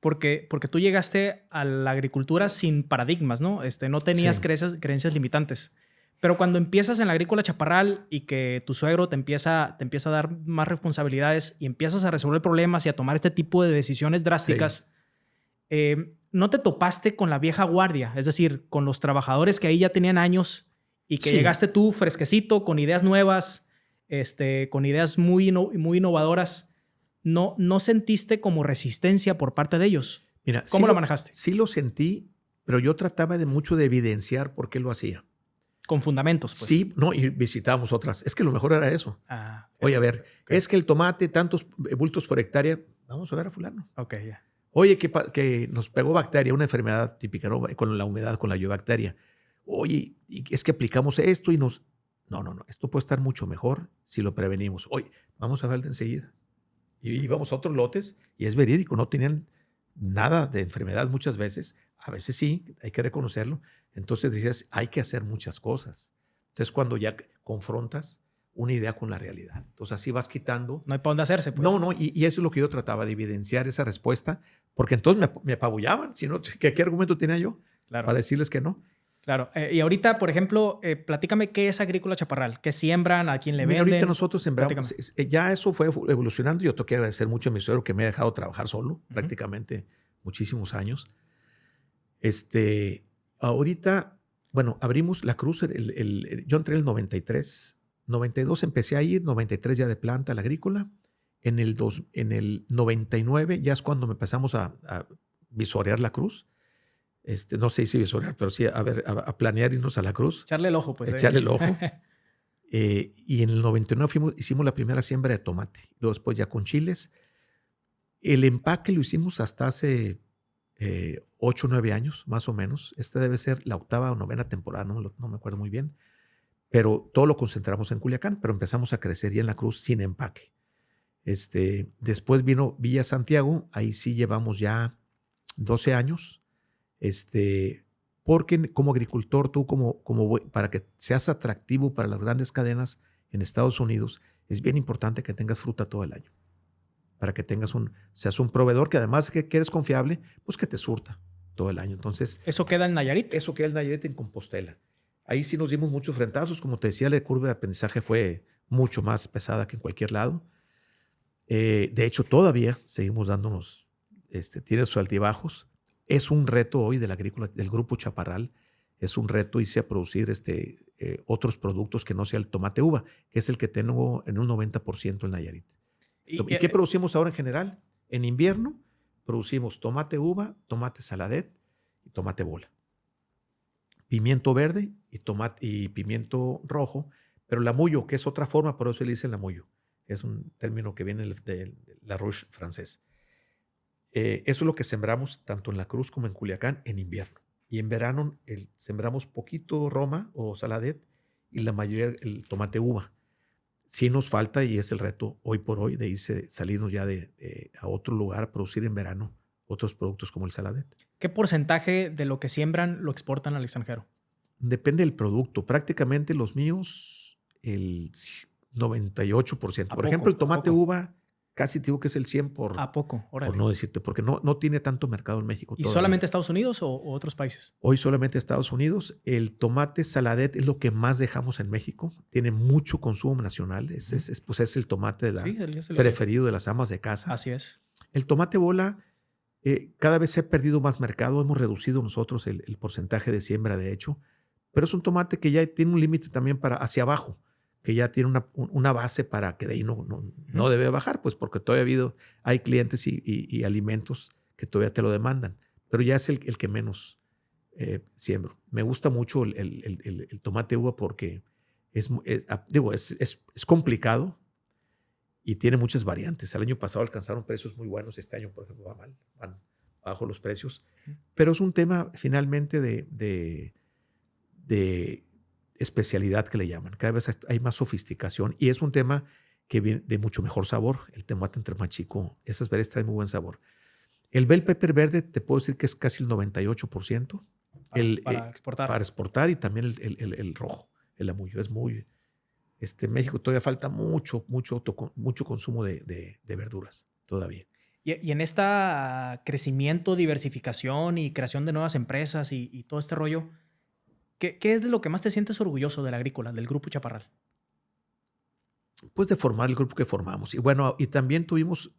porque tú llegaste a la agricultura sin paradigmas, ¿no? No tenías Sí. creencias limitantes. Pero cuando empiezas en la agrícola chaparral y que tu suegro te empieza a dar más responsabilidades y empiezas a resolver problemas y a tomar este tipo de decisiones drásticas, ¿no te topaste con la vieja guardia? Es decir, con los trabajadores que ahí ya tenían años y que Sí. llegaste tú fresquecito, con ideas nuevas, con ideas muy innovadoras. ¿No sentiste como resistencia por parte de ellos? Mira, ¿Cómo lo manejaste? Sí lo sentí, pero yo trataba mucho de evidenciar por qué lo hacía. Con fundamentos, pues. Sí, no, y visitábamos otras. Es que lo mejor era eso. Oye, a ver, okay. Es que el tomate, tantos bultos por hectárea, vamos a ver a fulano. Ok, ya. Yeah. Oye, que nos pegó bacteria, una enfermedad típica, ¿no? Con la humedad, con la lluvia. Oye, es que aplicamos esto y nos... No, esto puede estar mucho mejor si lo prevenimos. Oye, vamos a verlo enseguida. Y íbamos a otros lotes y es verídico, no tenían nada de enfermedad muchas veces. A veces sí, hay que reconocerlo. Entonces decías, hay que hacer muchas cosas. Entonces cuando ya confrontas una idea con la realidad. Entonces así vas quitando. No hay para dónde hacerse, pues. No, y eso es lo que yo trataba de evidenciar esa respuesta, porque entonces me apabullaban. Si no, ¿qué argumento tenía yo para decirles que no? Claro. Y ahorita, por ejemplo, platícame qué es Agrícola Chaparral. ¿Qué siembran? ¿A quién le venden? Ahorita nosotros sembramos. Ya eso fue evolucionando. Yo tengo que agradecer mucho a mi suegro que me ha dejado trabajar solo prácticamente muchísimos años. Ahorita, bueno, abrimos la cruz. Yo entré en el 93. 92 empecé a ir, 93 ya de planta a la agrícola. En el 99 ya es cuando empezamos a visorear la cruz. No sé si visorear, pero sí a planear irnos a la cruz. Echarle el ojo, pues. Echarle el ojo. Y en el 99 hicimos la primera siembra de tomate. Luego después ya con chiles. El empaque lo hicimos hasta hace 8 o 9 años, más o menos. Esta debe ser la 8ª o 9ª temporada, no me acuerdo muy bien. Pero todo lo concentramos en Culiacán, pero empezamos a crecer ya en la cruz sin empaque. Después vino Villa Santiago, ahí sí llevamos ya 12 años. Porque como agricultor, tú para que seas atractivo para las grandes cadenas en Estados Unidos, es bien importante que tengas fruta todo el año. Para que seas un proveedor que además que eres confiable, pues que te surta todo el año. Entonces, ¿eso queda en Nayarit? Eso queda en Nayarit, en Compostela. Ahí sí nos dimos muchos frentazos. Como te decía, la curva de aprendizaje fue mucho más pesada que en cualquier lado. De hecho, todavía seguimos dándonos, tiene sus altibajos. Es un reto hoy del Grupo Chaparral. Es un reto irse a producir otros productos que no sea el tomate uva, que es el que tengo en un 90% en Nayarit. ¿Y qué producimos ahora en general? En invierno producimos tomate uva, tomate saladet y tomate bola. Pimiento verde y pimiento rojo, pero lamuyo, que es otra forma, por eso le dicen lamuyo. Es un término que viene de la Roche francés. Eso es lo que sembramos tanto en La Cruz como en Culiacán en invierno. Y en verano sembramos poquito roma o saladet y la mayoría el tomate uva. Sí nos falta, y es el reto hoy por hoy, de salirnos ya a otro lugar a producir en verano otros productos como el saladet. ¿Qué porcentaje de lo que siembran lo exportan al extranjero? Depende del producto. Prácticamente los míos, el 98%. Por ejemplo, el tomate uva, casi te digo que es el 100 ¿A poco? Órale. por no decirte, porque no tiene tanto mercado en México. ¿Y todavía. solamente Estados Unidos o otros países? Hoy solamente Estados Unidos. El tomate saladet es lo que más dejamos en México. Tiene mucho consumo nacional. Pues es el tomate preferido de las amas de casa. Así es. El tomate bola, cada vez se ha perdido más mercado. Hemos reducido nosotros el porcentaje de siembra, de hecho. Pero es un tomate que ya tiene un límite también para hacia abajo, que ya tiene una base para que de ahí no debe bajar, pues porque todavía hay clientes y alimentos que todavía te lo demandan. Pero ya es el que menos siembro. Me gusta mucho el tomate uva porque es complicado y tiene muchas variantes. El año pasado alcanzaron precios muy buenos. Este año, por ejemplo, van bajo los precios. Pero es un tema finalmente de especialidad que le llaman. Cada vez hay más sofisticación y es un tema que viene de mucho mejor sabor. El tomate entre más chico, esas verdes traen muy buen sabor. El bell pepper verde te puedo decir que es casi el 98%. Para exportar. Para exportar, y también el rojo, el amullo. Es muy... México todavía falta mucho consumo de verduras todavía. Y en este crecimiento, diversificación y creación de nuevas empresas y todo este rollo, ¿qué es de lo que más te sientes orgulloso del Agrícola, del Grupo Chaparral? Pues de formar el grupo que formamos. Y bueno, y también tuvimos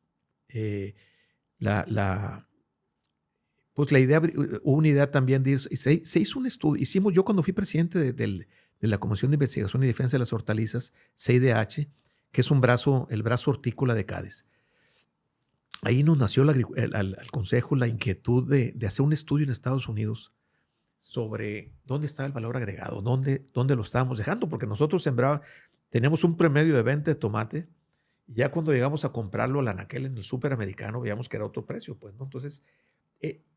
pues la idea, hubo una idea también de se hizo un estudio. Yo cuando fui presidente de la Comisión de Investigación y Defensa de las Hortalizas, CIDH, que es el brazo hortícola de CADES. Ahí nos nació al Consejo la inquietud de hacer un estudio en Estados Unidos sobre dónde está el valor agregado, dónde lo estábamos dejando, porque nosotros teníamos un promedio de venta de tomate, y ya cuando llegamos a comprarlo al anaquel en el súper americano, veíamos que era otro precio, pues, ¿no? Entonces,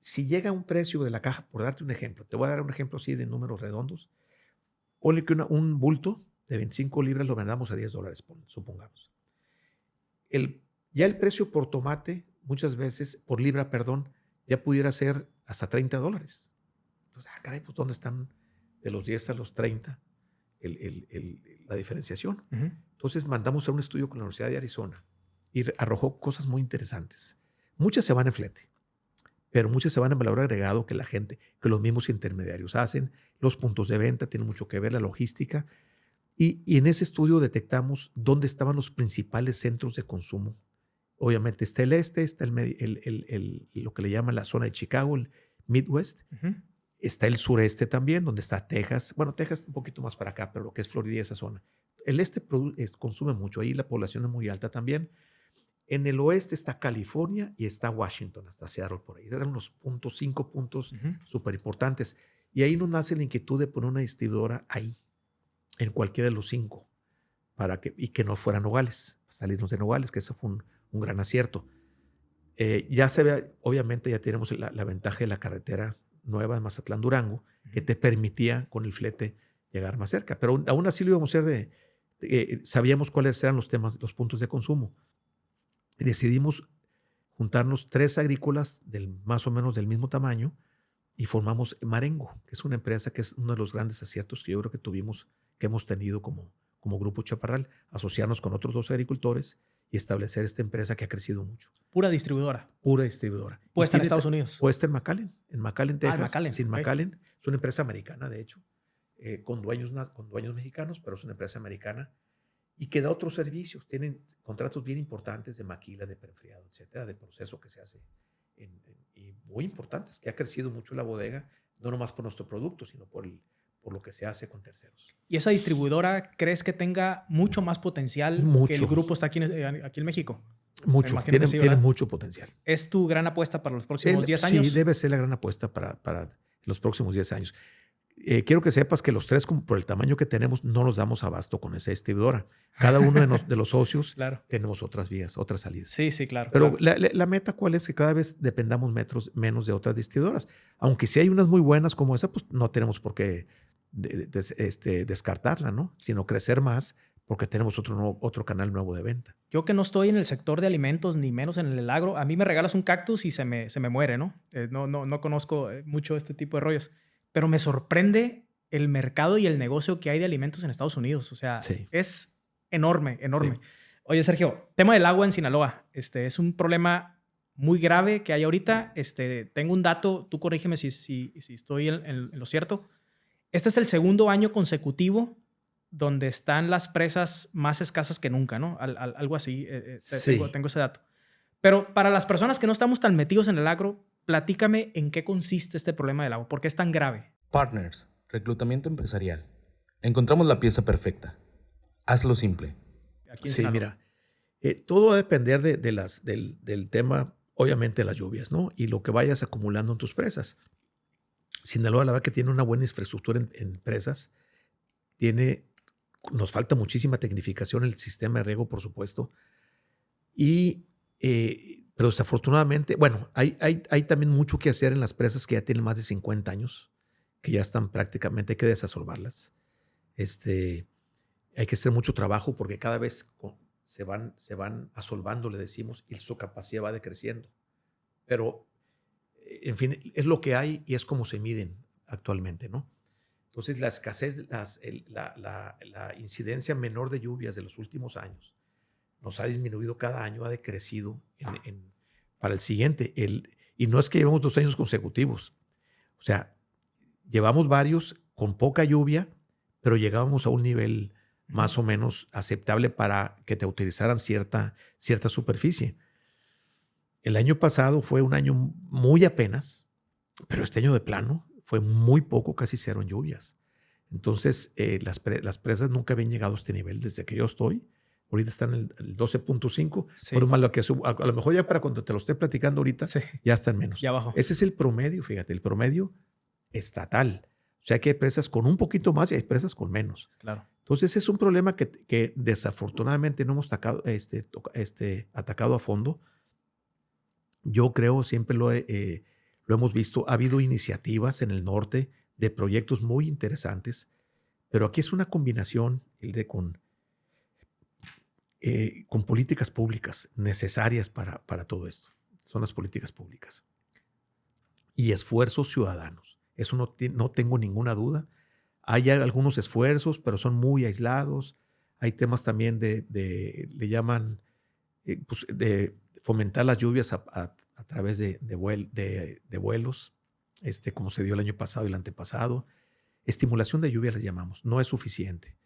si llega un precio de la caja, por darte un ejemplo, te voy a dar un ejemplo así de números redondos, ponle que un bulto de 25 libras lo vendamos a $10, supongamos. Ya el precio por tomate, muchas veces, por libra, perdón, ya pudiera ser hasta $30. Entonces, caray, pues ¿dónde están de los 10 a los 30 la diferenciación? Uh-huh. Entonces mandamos a un estudio con la Universidad de Arizona y arrojó cosas muy interesantes. Muchas se van en flete, pero muchas se van en valor agregado que los mismos intermediarios hacen. Los puntos de venta tienen mucho que ver, la logística. Y en ese estudio detectamos dónde estaban los principales centros de consumo. Obviamente está el está lo que le llaman la zona de Chicago, el Midwest. Uh-huh. Está el sureste también, donde está Texas. Bueno, Texas un poquito más para acá, pero lo que es Florida y esa zona. El este consume mucho. Ahí la población es muy alta también. En el oeste está California y está Washington, hasta Seattle por ahí. Eran unos 5 puntos Uh-huh. súper importantes. Y ahí nos nace la inquietud de poner una distribuidora ahí, en cualquiera de los 5, y que no fuera Nogales, salirnos de Nogales, que eso fue un gran acierto. Ya se ve, obviamente ya tenemos la ventaja de la carretera nueva de Mazatlán-Durango, que te permitía con el flete llegar más cerca. Pero aún así lo íbamos a hacer sabíamos cuáles eran los puntos de consumo. Y decidimos juntarnos 3 agrícolas más o menos del mismo tamaño y formamos Marengo, que es una empresa que es uno de los grandes aciertos que yo creo que hemos tenido como Grupo Chaparral, asociarnos con otros 2 agricultores y establecer esta empresa que ha crecido mucho. Pura distribuidora. Pura distribuidora. Puesta en Estados Unidos. Puesta en McAllen, Texas. McAllen, Sin okay. McAllen. Es una empresa americana, de hecho, con dueños mexicanos, pero es una empresa americana y que da otros servicios. Tienen contratos bien importantes de maquila, de preenfriado, etcétera, de proceso que se hace y muy importantes, que ha crecido mucho la bodega, no nomás por nuestro producto, sino por lo que se hace con terceros. ¿Y esa distribuidora crees que tenga mucho más potencial que el grupo está aquí en México? Mucho, tiene mucho potencial. ¿Es tu gran apuesta para los próximos 10 años? Sí, debe ser la gran apuesta para los próximos 10 años. Quiero que sepas que los 3, por el tamaño que tenemos, no nos damos abasto con esa distribuidora. Cada uno de los socios claro. tenemos otras vías, otras salidas. Sí, claro. Pero claro. La meta, ¿cuál es? Que cada vez dependamos menos de otras distribuidoras. Aunque sí hay unas muy buenas como esa, pues no tenemos por qué descartarla, ¿no? Sino crecer más porque tenemos otro canal nuevo de venta. Yo que no estoy en el sector de alimentos, ni menos en el agro, a mí me regalas un cactus y se me muere, ¿no? No conozco mucho este tipo de rollos. Pero me sorprende el mercado y el negocio que hay de alimentos en Estados Unidos. O sea, Sí. es enorme, enorme. Sí. Oye, Sergio, tema del agua en Sinaloa. Es un problema muy grave que hay ahorita. Tengo un dato, tú corrígeme si estoy en lo cierto. Este es el segundo año consecutivo donde están las presas más escasas que nunca, ¿no? Algo así. Sí. Tengo ese dato. Pero para las personas que no estamos tan metidos en el agro, platícame en qué consiste este problema del agua. ¿Por qué es tan grave? Partners, reclutamiento empresarial. Encontramos la pieza perfecta. Hazlo simple. Aquí en Sí, Sinaloa. mira, todo va a depender del tema, obviamente, de las lluvias, ¿no? Y lo que vayas acumulando en tus presas. Sinaloa, la verdad que tiene una buena infraestructura en presas. Nos falta muchísima tecnificación en el sistema de riego, por supuesto. Pero desafortunadamente, bueno, hay también mucho que hacer en las presas que ya tienen más de 50 años, que ya están prácticamente, hay que desasolvarlas. Hay que hacer mucho trabajo porque cada vez se van asolvando, le decimos, y su capacidad va decreciendo. Pero, en fin, es lo que hay y es como se miden actualmente, ¿no? Entonces, la escasez, la incidencia menor de lluvias de los últimos años nos ha disminuido cada año, ha decrecido para el siguiente. Y no es que llevemos 2 años consecutivos. O sea, llevamos varios con poca lluvia, pero llegábamos a un nivel más o menos aceptable para que te utilizaran cierta superficie. El año pasado fue un año muy apenas, pero este año de plano fue muy poco, casi cero en lluvias. Entonces, las presas nunca habían llegado a este nivel desde que yo estoy. Ahorita están en el 12.5. Sí. Por más lo que a lo mejor ya para cuando te lo esté platicando ahorita, Sí. ya están menos. Ya abajo. Ese es el promedio, fíjate, el promedio estatal. O sea que hay presas con un poquito más y hay presas con menos. Claro. Entonces, es un problema que desafortunadamente no hemos atacado a fondo. Yo creo, siempre lo hemos visto, ha habido iniciativas en el norte de proyectos muy interesantes, pero aquí es una combinación con políticas públicas necesarias para todo esto. Son las políticas públicas. Y esfuerzos ciudadanos. Eso no tengo ninguna duda. Hay algunos esfuerzos, pero son muy aislados. Hay temas también le llaman, de fomentar las lluvias a través de vuelos, como se dio el año pasado y el antepasado. Estimulación de lluvia les llamamos. No es suficiente.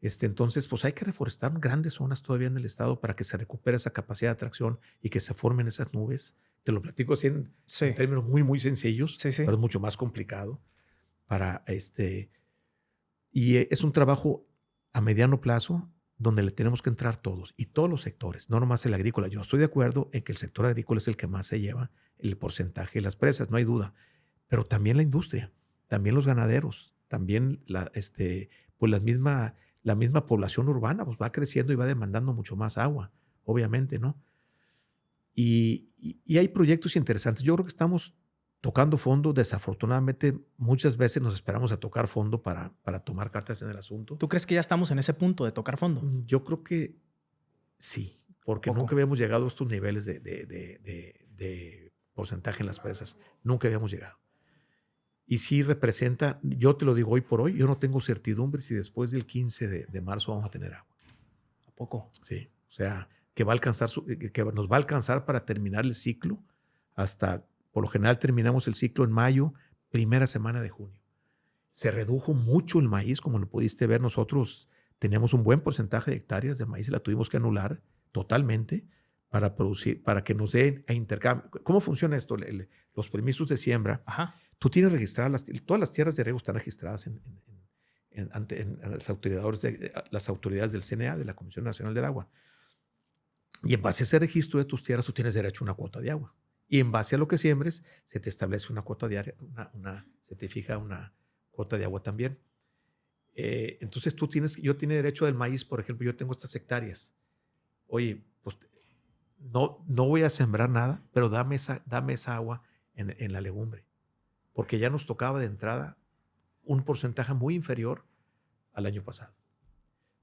Entonces, pues hay que reforestar grandes zonas todavía en el estado para que se recupere esa capacidad de atracción y que se formen esas nubes. Te lo platico así en términos muy, muy sencillos, Sí. pero es mucho más complicado. Y es un trabajo a mediano plazo donde le tenemos que entrar todos y todos los sectores, no nomás el agrícola. Yo estoy de acuerdo en que el sector agrícola es el que más se lleva el porcentaje de las presas, no hay duda, pero también la industria, también los ganaderos, también pues la misma población urbana pues va creciendo y va demandando mucho más agua, obviamente, ¿no? Y hay proyectos interesantes. Yo creo que estamos tocando fondo. Desafortunadamente, muchas veces nos esperamos a tocar fondo para tomar cartas en el asunto. ¿Tú crees que ya estamos en ese punto de tocar fondo? Yo creo que sí, porque nunca habíamos llegado a estos niveles de porcentaje en las presas. Nunca habíamos llegado. Y sí representa, yo te lo digo hoy por hoy, yo no tengo certidumbre si después del 15 de marzo vamos a tener agua. ¿A poco? Sí, o sea, que nos va a alcanzar para terminar el ciclo hasta, por lo general terminamos el ciclo en mayo, primera semana de junio. Se redujo mucho el maíz, como lo pudiste ver. Nosotros teníamos un buen porcentaje de hectáreas de maíz, la tuvimos que anular totalmente para producir, para que nos den a intercambio. ¿Cómo funciona esto? Los permisos de siembra. Ajá. Tú tienes registradas, todas las tierras de riego están registradas ante las autoridades del CNA, de la Comisión Nacional del Agua. Y en base a ese registro de tus tierras, tú tienes derecho a una cuota de agua. Y en base a lo que siembres, se te establece una cuota diaria, se te fija una cuota de agua también. Entonces yo tengo derecho del maíz, por ejemplo, yo tengo estas hectáreas. Oye, pues no voy a sembrar nada, pero dame esa agua en la legumbre. Porque ya nos tocaba de entrada un porcentaje muy inferior al año pasado.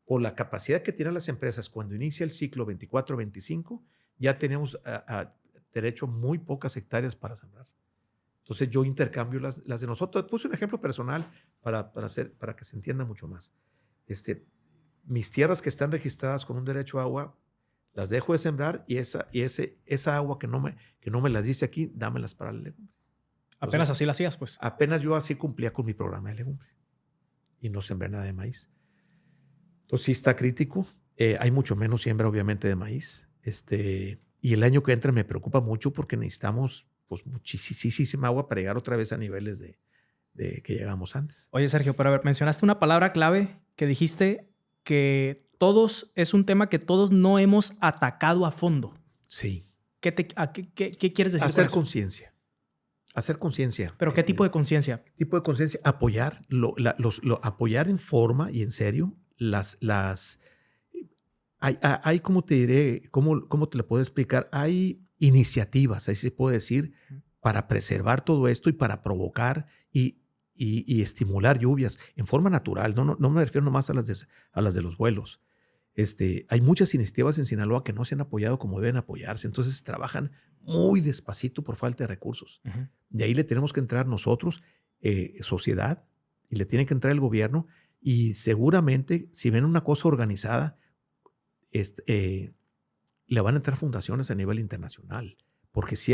Por la capacidad que tienen las empresas cuando inicia el ciclo 24-25, ya tenemos derecho a muy pocas hectáreas para sembrar. Entonces yo intercambio las de nosotros. Puse un ejemplo personal para que se entienda mucho más. Mis tierras que están registradas con un derecho a agua, las dejo de sembrar y esa agua que no me las dice aquí, dámelas para la legumbre. Apenas Entonces, así la hacías, pues. Apenas yo así cumplía con mi programa de legumbre y no sembré nada de maíz. Entonces sí está crítico. Hay mucho menos siembra, obviamente, de maíz. Y el año que entra me preocupa mucho porque necesitamos pues muchísima agua para llegar otra vez a niveles de que llegamos antes. Oye, Sergio, pero a ver, mencionaste una palabra clave que dijiste que es un tema que todos no hemos atacado a fondo. Sí. ¿Qué quieres decir Hacer con eso? conciencia. Hacer conciencia. ¿Pero qué tipo de conciencia? Tipo de conciencia. Apoyar, apoyar en forma y en serio hay ¿cómo te diré? ¿Cómo te lo puedo explicar? Hay iniciativas, ahí se puede decir, para preservar todo esto y para provocar y estimular lluvias en forma natural. No me refiero nomás a las de los vuelos. Hay muchas iniciativas en Sinaloa que no se han apoyado como deben apoyarse. Entonces trabajan muy despacito por falta de recursos. Uh-huh. De ahí le tenemos que entrar nosotros, sociedad, y le tiene que entrar el gobierno. Y seguramente, si ven una cosa organizada, le van a entrar fundaciones a nivel internacional. Porque sí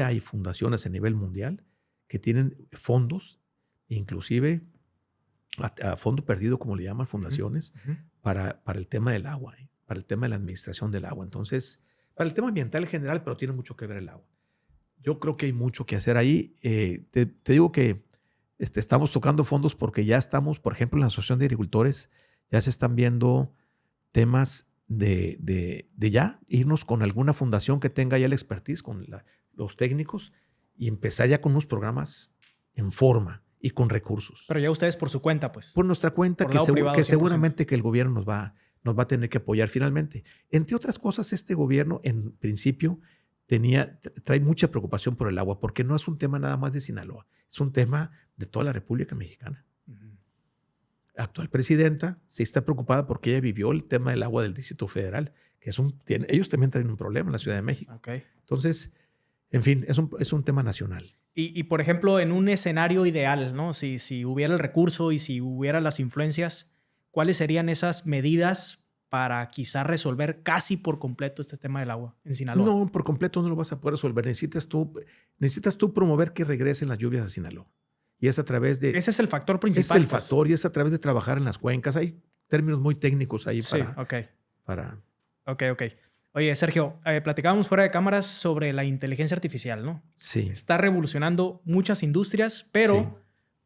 hay fundaciones a nivel mundial que tienen fondos, inclusive a fondo perdido, como le llaman, fundaciones, uh-huh. para el tema del agua, para el tema de la administración del agua. Entonces, para el tema ambiental en general, pero tiene mucho que ver el agua. Yo creo que hay mucho que hacer ahí. Te digo que estamos tocando fondos porque ya estamos, por ejemplo, en la Asociación de Agricultores, ya se están viendo temas de ya irnos con alguna fundación que tenga ya la expertise, con los técnicos, y empezar ya con unos programas en forma y con recursos. Pero ya ustedes por su cuenta, pues. Por nuestra cuenta, Por lado privado, que 100%. seguramente que el gobierno nos va a tener que apoyar finalmente. Entre otras cosas, este gobierno en principio trae mucha preocupación por el agua, porque no es un tema nada más de Sinaloa, es un tema de toda la República Mexicana. Uh-huh. La actual presidenta sí está preocupada porque ella vivió el tema del agua del Distrito Federal, que ellos también tienen un problema en la Ciudad de México. Okay. Entonces, en fin, es un tema nacional. Y, por ejemplo, en un escenario ideal, ¿no? Si hubiera el recurso y si hubiera las influencias, ¿cuáles serían esas medidas para quizá resolver casi por completo este tema del agua en Sinaloa? No, por completo no lo vas a poder resolver. Necesitas tú promover que regresen las lluvias a Sinaloa. Y es a través de... Ese es el factor principal. Ese es el factor y es a través de trabajar en las cuencas. Hay términos muy técnicos ahí Sí, para... Ok. Oye, Sergio, platicábamos fuera de cámaras sobre la inteligencia artificial, ¿no? Sí. Está revolucionando muchas industrias, pero Sí.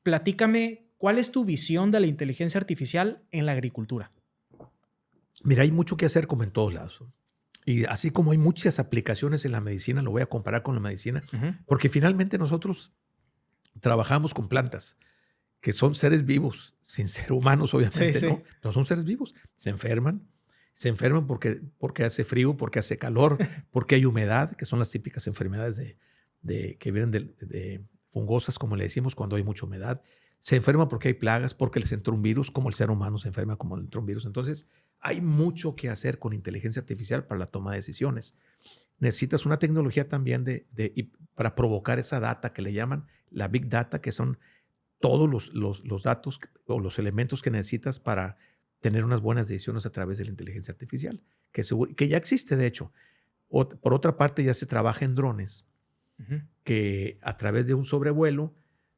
platícame, ¿cuál es tu visión de la inteligencia artificial en la agricultura? Mira, hay mucho que hacer como en todos lados. Y así como hay muchas aplicaciones en la medicina, lo voy a comparar con la medicina, Uh-huh. porque finalmente nosotros trabajamos con plantas que son seres vivos, sin ser humanos obviamente, Sí. ¿no? Pero son seres vivos. Se enferman porque hace frío, porque hace calor, porque hay humedad, que son las típicas enfermedades que vienen de fungosas, como le decimos, cuando hay mucha humedad. Se enferman porque hay plagas, porque les entró un virus, como el ser humano se enferma como le entró un virus. Entonces, hay mucho que hacer con inteligencia artificial para la toma de decisiones. Necesitas una tecnología también para provocar esa data que le llaman la Big Data, que son todos los datos o los elementos que necesitas para tener unas buenas decisiones a través de la inteligencia artificial, que ya existe, de hecho. Por otra parte, ya se trabaja en drones, Uh-huh. que a través de un sobrevuelo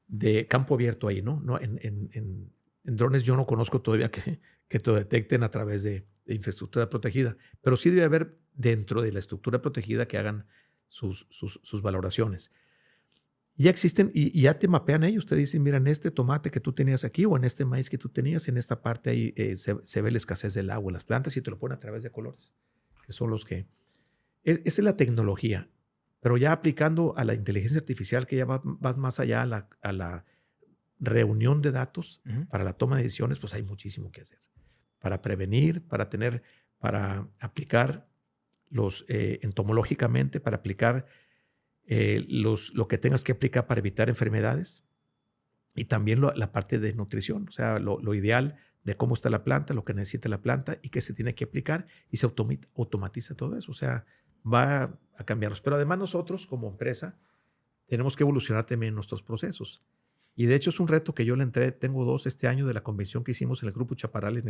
de campo abierto ahí, ¿no? En drones yo no conozco todavía que te detecten a través de infraestructura protegida, pero sí debe haber dentro de la estructura protegida que hagan sus valoraciones. Ya existen y ya te mapean ellos. Te dicen, mira, en este tomate que tú tenías aquí o en este maíz que tú tenías, en esta parte ahí se ve la escasez del agua en las plantas y te lo ponen a través de colores, que son los que... Esa es la tecnología, pero ya aplicando a la inteligencia artificial, que ya vas más allá a la reunión de datos Uh-huh. para la toma de decisiones, pues hay muchísimo que hacer. Para prevenir, para aplicar entomológicamente, para aplicar lo que tengas que aplicar para evitar enfermedades y también la parte de nutrición, o sea, lo ideal de cómo está la planta, lo que necesita la planta y qué se tiene que aplicar, y se automatiza todo eso. O sea, va a cambiarlos. Pero además nosotros como empresa tenemos que evolucionar también nuestros procesos. Y de hecho es un reto que yo le entré, tengo 2 este año de la convención que hicimos en el Grupo Chaparral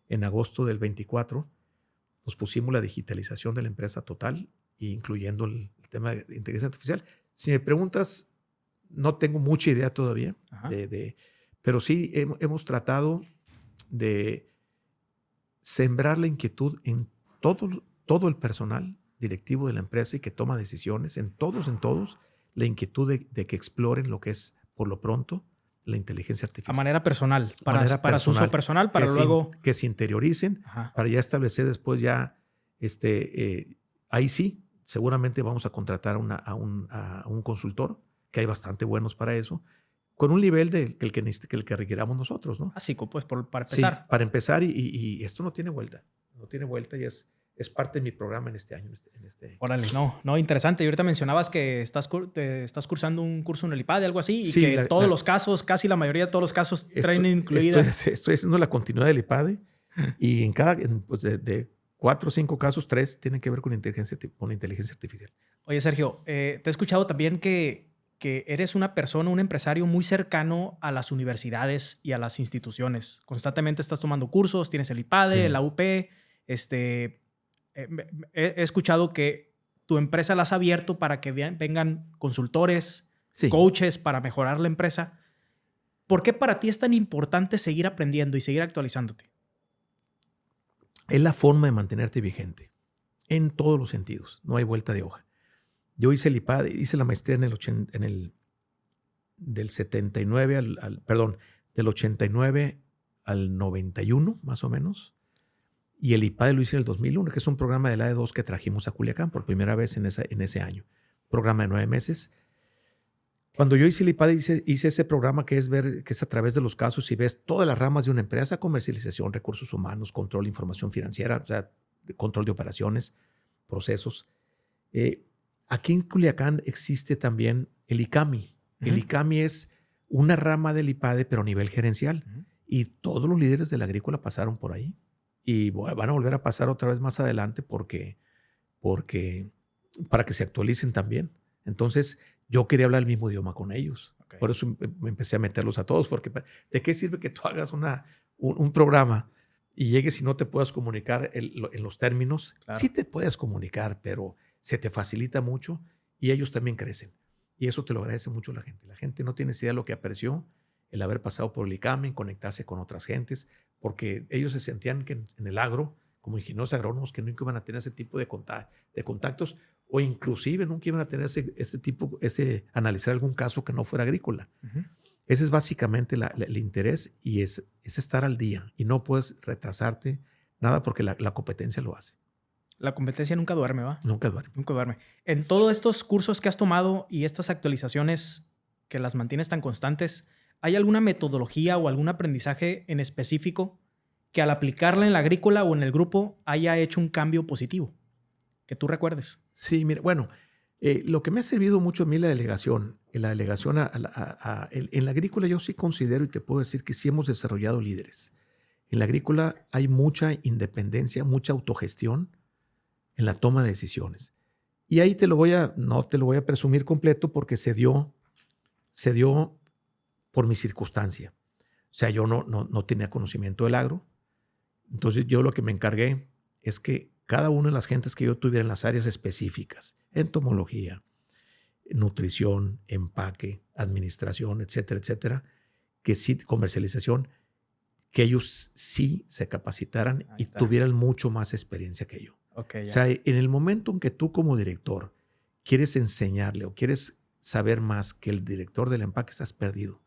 en agosto del 24. Nos pusimos la digitalización de la empresa total, incluyendo el tema de inteligencia artificial. Si me preguntas, no tengo mucha idea todavía, pero sí hemos tratado de sembrar la inquietud en todo el personal directivo de la empresa y que toma decisiones, en todos, la inquietud de que exploren lo que es, por lo pronto, la inteligencia artificial. A manera personal, para su uso personal, para luego... Que se interioricen, para ya establecer después ya, ahí sí, seguramente vamos a contratar a un consultor, que hay bastante buenos para eso, con un nivel que el que requiramos nosotros, ¿no? Básico, pues, para empezar. Sí, para empezar, y esto no tiene vuelta. No tiene vuelta y es parte de mi programa en este año. Órale, no, interesante. Y ahorita mencionabas que estás cursando un curso en el IPADE, algo así, y sí, que todos los casos, casi la mayoría de todos los casos, traen incluida. Estoy haciendo la continuidad del IPADE y pues de 4 o 5 casos, 3 tienen que ver con inteligencia artificial. Oye, Sergio, te he escuchado también que eres una persona, un empresario muy cercano a las universidades y a las instituciones. Constantemente estás tomando cursos, tienes el IPADE, la UP. He escuchado que tu empresa la has abierto para que vengan consultores, coaches para mejorar la empresa. ¿Por qué para ti es tan importante seguir aprendiendo y seguir actualizándote? Es la forma de mantenerte vigente en todos los sentidos. No hay vuelta de hoja. Yo hice el IPADE, hice la maestría del 79 del 89 al 91, más o menos. Y el IPADE lo hice en el 2001, que es un programa de la E2 que trajimos a Culiacán por primera vez en ese año. Programa de 9 meses. Cuando yo hice el IPADE, hice ese programa que es a través de los casos y ves todas las ramas de una empresa: comercialización, recursos humanos, control de información financiera, o sea, control de operaciones, procesos. Aquí en Culiacán existe también el ICAMI. El ICAMI es una rama del IPADE, pero a nivel gerencial. Y todos los líderes de la agrícola pasaron por ahí. Y van a volver a pasar otra vez más adelante porque para que se actualicen también. Entonces, yo quería hablar el mismo idioma con ellos. Por eso me empecé a meterlos a todos. Porque ¿de qué sirve que tú hagas un programa y llegues y no te puedas comunicar en los términos? Claro. Sí te puedes comunicar, pero se te facilita mucho y ellos también crecen. Y eso te lo agradece mucho la gente. La gente no tiene idea de lo que apreció el haber pasado por el ICAMI, conectarse con otras gentes, porque ellos se sentían que en el agro, como ingenieros agrónomos, que nunca iban a tener ese tipo de contactos, o inclusive nunca iban a tener analizar algún caso que no fuera agrícola. Ese es básicamente el interés, y es estar al día. Y no puedes retrasarte nada porque la competencia lo hace. La competencia nunca duerme, ¿va? Nunca duerme. Nunca duerme. En todos estos cursos que has tomado y estas actualizaciones que las mantienes tan constantes, ¿hay alguna metodología o algún aprendizaje en específico que al aplicarla en la agrícola o en el grupo haya hecho un cambio positivo que tú recuerdes? Sí, mira, bueno, lo que me ha servido mucho a mí la delegación, en la agrícola yo sí considero y te puedo decir que sí hemos desarrollado líderes. En la agrícola hay mucha independencia, mucha autogestión en la toma de decisiones. Y ahí no te lo voy a presumir completo porque se dio por mi circunstancia. O sea, yo no tenía conocimiento del agro. Entonces yo lo que me encargué es que cada una de las gentes que yo tuviera en las áreas específicas, entomología, nutrición, empaque, administración, etcétera, etcétera, que sí, comercialización, que ellos sí se capacitaran y tuvieran mucho más experiencia que yo. O sea, en el momento en que tú como director quieres enseñarle o quieres saber más que el director del empaque, estás perdido.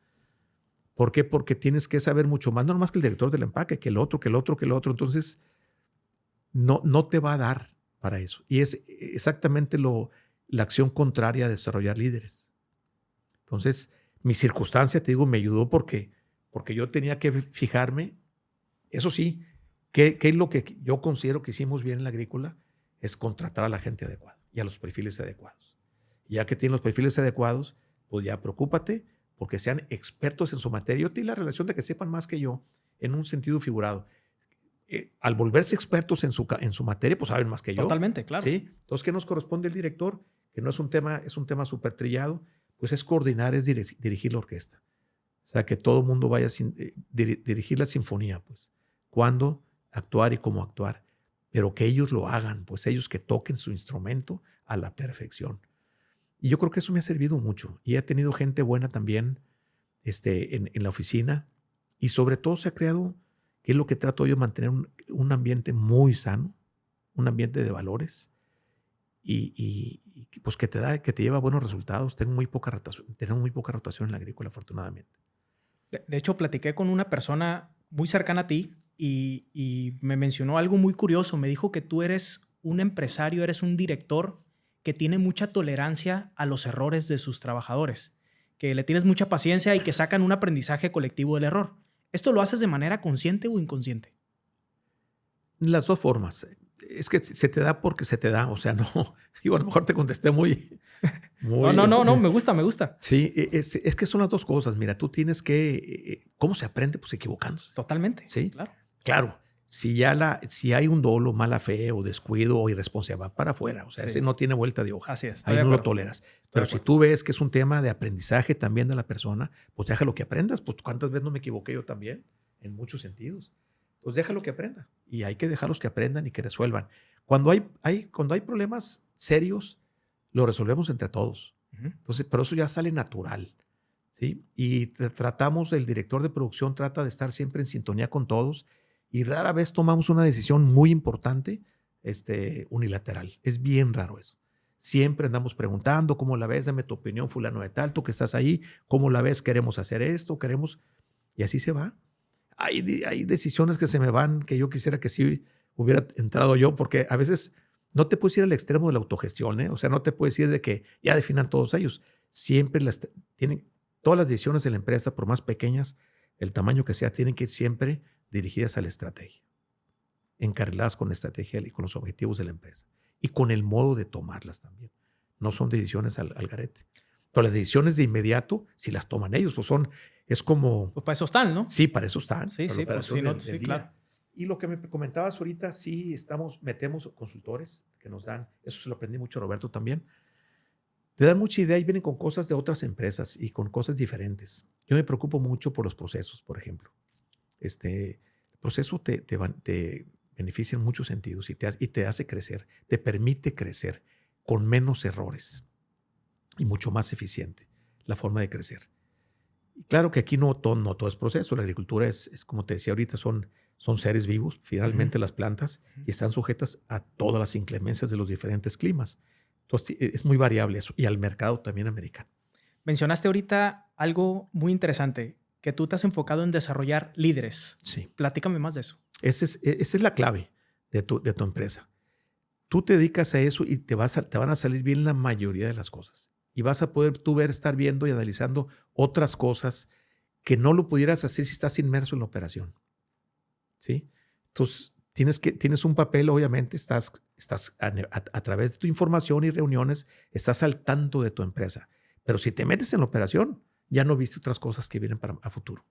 ¿Por qué? Porque tienes que saber mucho más, no más que el director del empaque, que el otro. Entonces, no te va a dar para eso. Y es exactamente la acción contraria a desarrollar líderes. Entonces, mi circunstancia, te digo, me ayudó porque yo tenía que fijarme, eso sí, ¿qué es lo que yo considero que hicimos bien en la agrícola? Es contratar a la gente adecuada y a los perfiles adecuados. Ya que tienen los perfiles adecuados, pues ya preocúpate porque sean expertos en su materia. Yo tengo la relación de que sepan más que yo en un sentido figurado. Al volverse expertos en su materia, pues saben más que yo. Totalmente, claro. ¿Sí? Entonces, ¿qué nos corresponde el director? Que no es un tema súper trillado, pues es coordinar, es dirigir la orquesta. O sea, que todo el mundo vaya a dirigir la sinfonía, pues. Cuándo actuar y cómo actuar. Pero que ellos lo hagan, pues ellos que toquen su instrumento a la perfección. Y yo creo que eso me ha servido mucho. Y he tenido gente buena también en la oficina. Y sobre todo se ha creado, que es lo que trato yo, mantener un ambiente muy sano, un ambiente de valores. Y pues que te lleva buenos resultados. Tenemos muy poca rotación en la agrícola, afortunadamente. De hecho, platiqué con una persona muy cercana a ti y me mencionó algo muy curioso. Me dijo que tú eres un empresario, eres un director que tiene mucha tolerancia a los errores de sus trabajadores, que le tienes mucha paciencia y que sacan un aprendizaje colectivo del error. ¿Esto lo haces de manera consciente o inconsciente? Las dos formas. Es que se te da porque se te da. O sea, no. Digo, a lo mejor te contesté muy... No, me gusta. Sí, es que son las dos cosas. Mira, tú tienes que... ¿Cómo se aprende? Pues equivocándose. Totalmente. Sí, claro. Claro. Si hay un dolo, mala fe o descuido o irresponsabilidad, para afuera. O sea, Sí. ese no tiene vuelta de hoja. Así es. Ahí no lo toleras. Pero si tú ves que es un tema de aprendizaje también de la persona, pues déjalo que aprendas. Pues cuántas veces no me equivoqué yo también, en muchos sentidos. Pues déjalo que aprenda. Y hay que dejarlos que aprendan y que resuelvan. Cuando hay problemas serios, lo resolvemos entre todos. Entonces, pero eso ya sale natural, ¿sí? Y el director de producción trata de estar siempre en sintonía con todos y rara vez tomamos una decisión muy importante unilateral. Es bien raro eso. Siempre andamos preguntando, ¿cómo la ves? Dame tu opinión, fulano de tal, tú que estás ahí, ¿cómo la ves? ¿Queremos hacer esto? ¿Queremos? Y así se va. Hay decisiones que se me van que yo quisiera que sí hubiera entrado yo, porque a veces no te puedes ir al extremo de la autogestión, ¿eh? O sea, no te puedes ir de que ya definan todos ellos. Siempre todas las decisiones de la empresa, por más pequeñas, el tamaño que sea, tienen que ir siempre dirigidas a la estrategia, encarriladas con la estrategia y con los objetivos de la empresa y con el modo de tomarlas también. No son decisiones al garete. Pero las decisiones de inmediato, si las toman ellos, pues es como... Pues para eso están, ¿no? Sí, para eso están. Sí, para la pues operación sí, no, del sí, día. claro. Y lo que me comentabas ahorita, sí, metemos consultores que nos dan, eso se lo aprendí mucho a Roberto también, te dan mucha idea y vienen con cosas de otras empresas y con cosas diferentes. Yo me preocupo mucho por los procesos, por ejemplo. El proceso te beneficia en muchos sentidos y te hace crecer, te permite crecer con menos errores y mucho más eficiente la forma de crecer. Y claro que aquí no todo es proceso. La agricultura es como te decía ahorita, son seres vivos, finalmente las plantas, y están sujetas a todas las inclemencias de los diferentes climas. Entonces es muy variable eso, y al mercado también americano. Mencionaste ahorita algo muy interesante, que tú te has enfocado en desarrollar líderes. Sí. Platícame más de eso. Esa es la clave de tu empresa. Tú te dedicas a eso y te van a salir bien la mayoría de las cosas. Y vas a poder estar viendo y analizando otras cosas que no lo pudieras hacer si estás inmerso en la operación. ¿Sí? Entonces, tienes un papel, obviamente, estás a través de tu información y reuniones, estás al tanto de tu empresa. Pero si te metes en la operación, ya no viste otras cosas que vienen a futuro.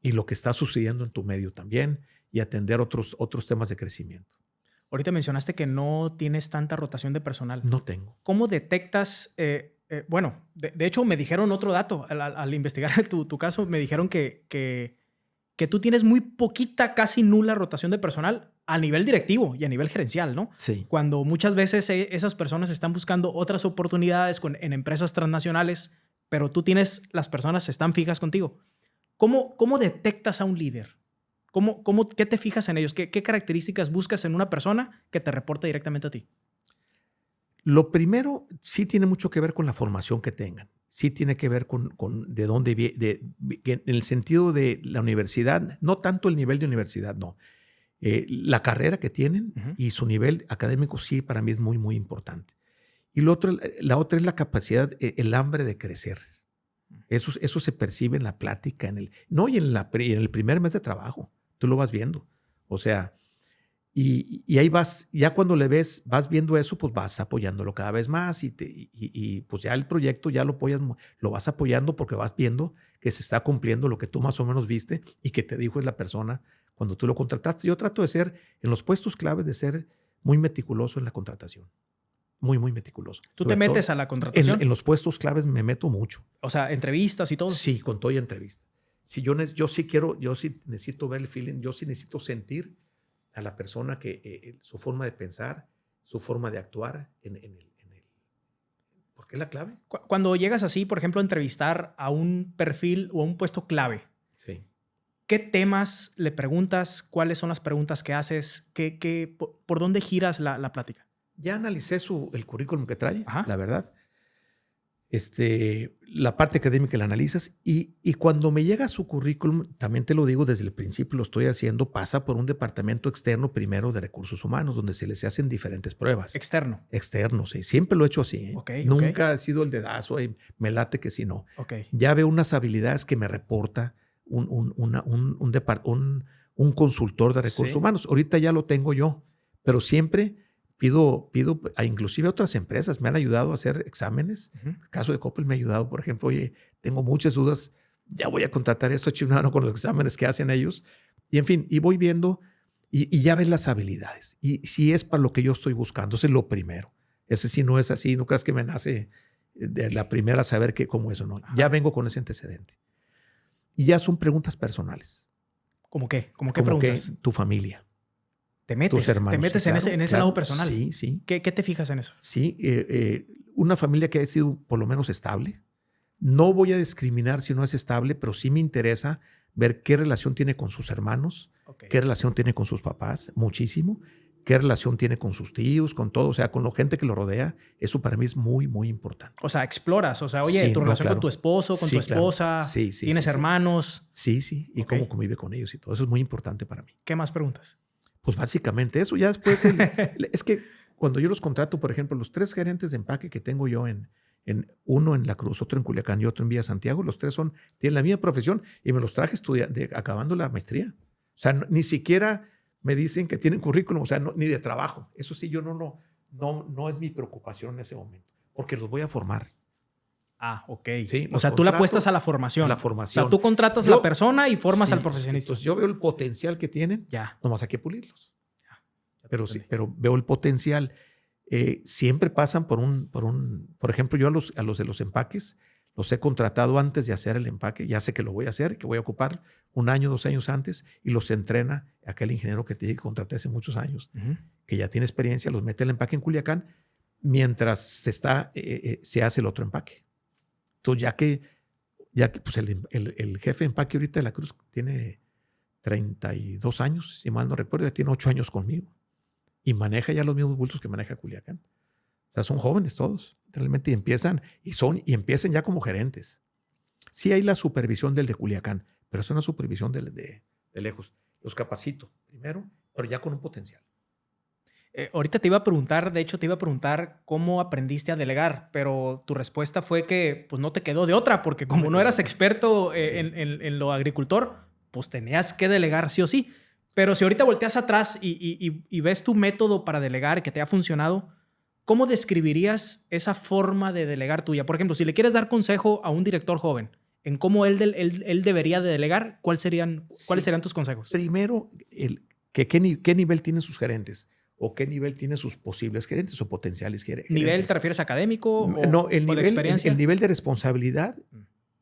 Y lo que está sucediendo en tu medio también, y atender otros temas de crecimiento. Ahorita mencionaste que no tienes tanta rotación de personal. No tengo. ¿Cómo detectas? Bueno, de hecho me dijeron otro dato. Al investigar tu caso, me dijeron que tú tienes muy poquita, casi nula rotación de personal a nivel directivo y a nivel gerencial, ¿no? Sí. Cuando muchas veces esas personas están buscando otras oportunidades en empresas transnacionales, pero las personas están fijas contigo. ¿Cómo detectas a un líder? ¿Qué te fijas en ellos? ¿Qué características buscas en una persona que te reporte directamente a ti? Lo primero sí tiene mucho que ver con la formación que tengan. Sí tiene que ver con de dónde viene, en el sentido de la universidad, no tanto el nivel de universidad, no. La carrera que tienen y su nivel académico sí para mí es muy, muy importante. Y la otra es la capacidad, el hambre de crecer. Eso se percibe en la plática, y en el primer mes de trabajo. Tú lo vas viendo. O sea, Y ahí vas, ya cuando le ves, vas viendo eso, pues vas apoyándolo cada vez más y pues ya el proyecto ya lo apoyas, lo vas apoyando porque vas viendo que se está cumpliendo lo que tú más o menos viste y que te dijo es la persona cuando tú lo contrataste. Yo trato de ser, en los puestos claves, de ser muy meticuloso en la contratación. Muy, muy meticuloso. ¿Tú Sobre te metes todo, a la contratación? En los puestos claves me meto mucho. O sea, entrevistas y todo. Sí, con toda entrevista. Si yo sí necesito ver el feeling, yo sí necesito sentir a la persona que su forma de pensar, su forma de actuar porque es la clave. Cuando llegas así, por ejemplo, a entrevistar a un perfil o a un puesto clave, Sí. ¿qué temas le preguntas? ¿Cuáles son las preguntas que haces? ¿Por dónde giras la plática? Ya analicé el currículum que trae, Ajá. la verdad. La parte académica la analizas y cuando me llega su currículum, también te lo digo desde el principio, lo estoy haciendo, pasa por un departamento externo primero de recursos humanos, donde se les hacen diferentes pruebas. Externo. Externo, sí. Siempre lo he hecho así. Ok, Nunca ha sido el dedazo, me late que si no. Ok. Ya veo unas habilidades que me reporta un consultor de recursos Sí. humanos. Ahorita ya lo tengo yo, pero siempre pido inclusive a otras empresas, me han ayudado a hacer exámenes. Ujú. El caso de Coppel me ha ayudado, por ejemplo, oye, tengo muchas dudas, ya voy a contratar esto chinano con los exámenes que hacen ellos. Y en fin, y voy viendo y ya ves las habilidades. Y si es para lo que yo estoy buscando, eso es lo primero. Ese sí no es así, no creas que me nace de la primera saber cómo es o no. Ajá. Ya vengo con ese antecedente. Y ya son preguntas personales. ¿Cómo qué? ¿Cómo qué Como preguntas? que tu familia, Te metes, tus hermanos. te metes Sí, en claro, ese claro. lado personal. Sí, sí. ¿Qué te fijas en eso? Sí, una familia que haya sido por lo menos estable. No voy a discriminar si no es estable, pero sí me interesa ver qué relación tiene con sus hermanos, Okay. qué relación tiene con sus papás, muchísimo, qué relación tiene con sus tíos, con todo, o sea, con la gente que lo rodea. Eso para mí es muy, muy importante. O sea, exploras. O sea, oye, Sí, tu no, relación claro. con tu esposo, con Sí, tu claro. esposa, Sí, sí, tienes sí, sí. hermanos. Sí, sí, y Ok. cómo convive con ellos y todo. Eso es muy importante para mí. ¿Qué más preguntas? Pues básicamente eso. Ya después, es que cuando yo los contrato, por ejemplo, los 3 gerentes de empaque que tengo yo uno en La Cruz, otro en Culiacán y otro en Villa Santiago, los 3 tienen la misma profesión y me los traje acabando la maestría. O sea, ni siquiera me dicen que tienen currículum, o sea, ni de trabajo. Eso sí, yo no es mi preocupación en ese momento, porque los voy a formar. Ah, ok. Sí, O los sea, tú le contrato apuestas a la formación. a la O formación. sea, tú contratas a la persona y formas Sí, al profesionista. Entonces yo veo el potencial que tienen, Ya. nomás hay que pulirlos. Ya te Pero sí, entendí. pero veo el potencial. Siempre pasan por ejemplo, yo a los de los empaques los he contratado antes de hacer el empaque, ya sé que lo voy a hacer, que voy a ocupar 1 año, 2 años antes, y los entrena aquel ingeniero que te dije que contraté hace muchos años, Ujú. que ya tiene experiencia, los mete el empaque en Culiacán mientras se hace el otro empaque. Entonces, ya que pues el jefe de empaque ahorita de La Cruz tiene 32 años, si mal no recuerdo, ya tiene 8 años conmigo. Y maneja ya los mismos bultos que maneja Culiacán. O sea, son jóvenes todos, realmente, y empiezan ya como gerentes. Sí hay la supervisión del de Culiacán, pero es una supervisión de lejos. Los capacito primero, pero ya con un potencial. Ahorita te iba a preguntar cómo aprendiste a delegar, pero tu respuesta fue que pues no te quedó de otra, porque como no eras experto en lo agricultor, pues tenías que delegar sí o sí. Pero si ahorita volteas atrás y ves tu método para delegar que te ha funcionado, ¿cómo describirías esa forma de delegar tuya? Por ejemplo, si le quieres dar consejo a un director joven en cómo él debería de delegar, ¿cuáles serían tus consejos? Primero, qué nivel tienen sus gerentes o qué nivel tienen sus posibles gerentes o potenciales gerentes. ¿Nivel te refieres académico o el de experiencia? El nivel de responsabilidad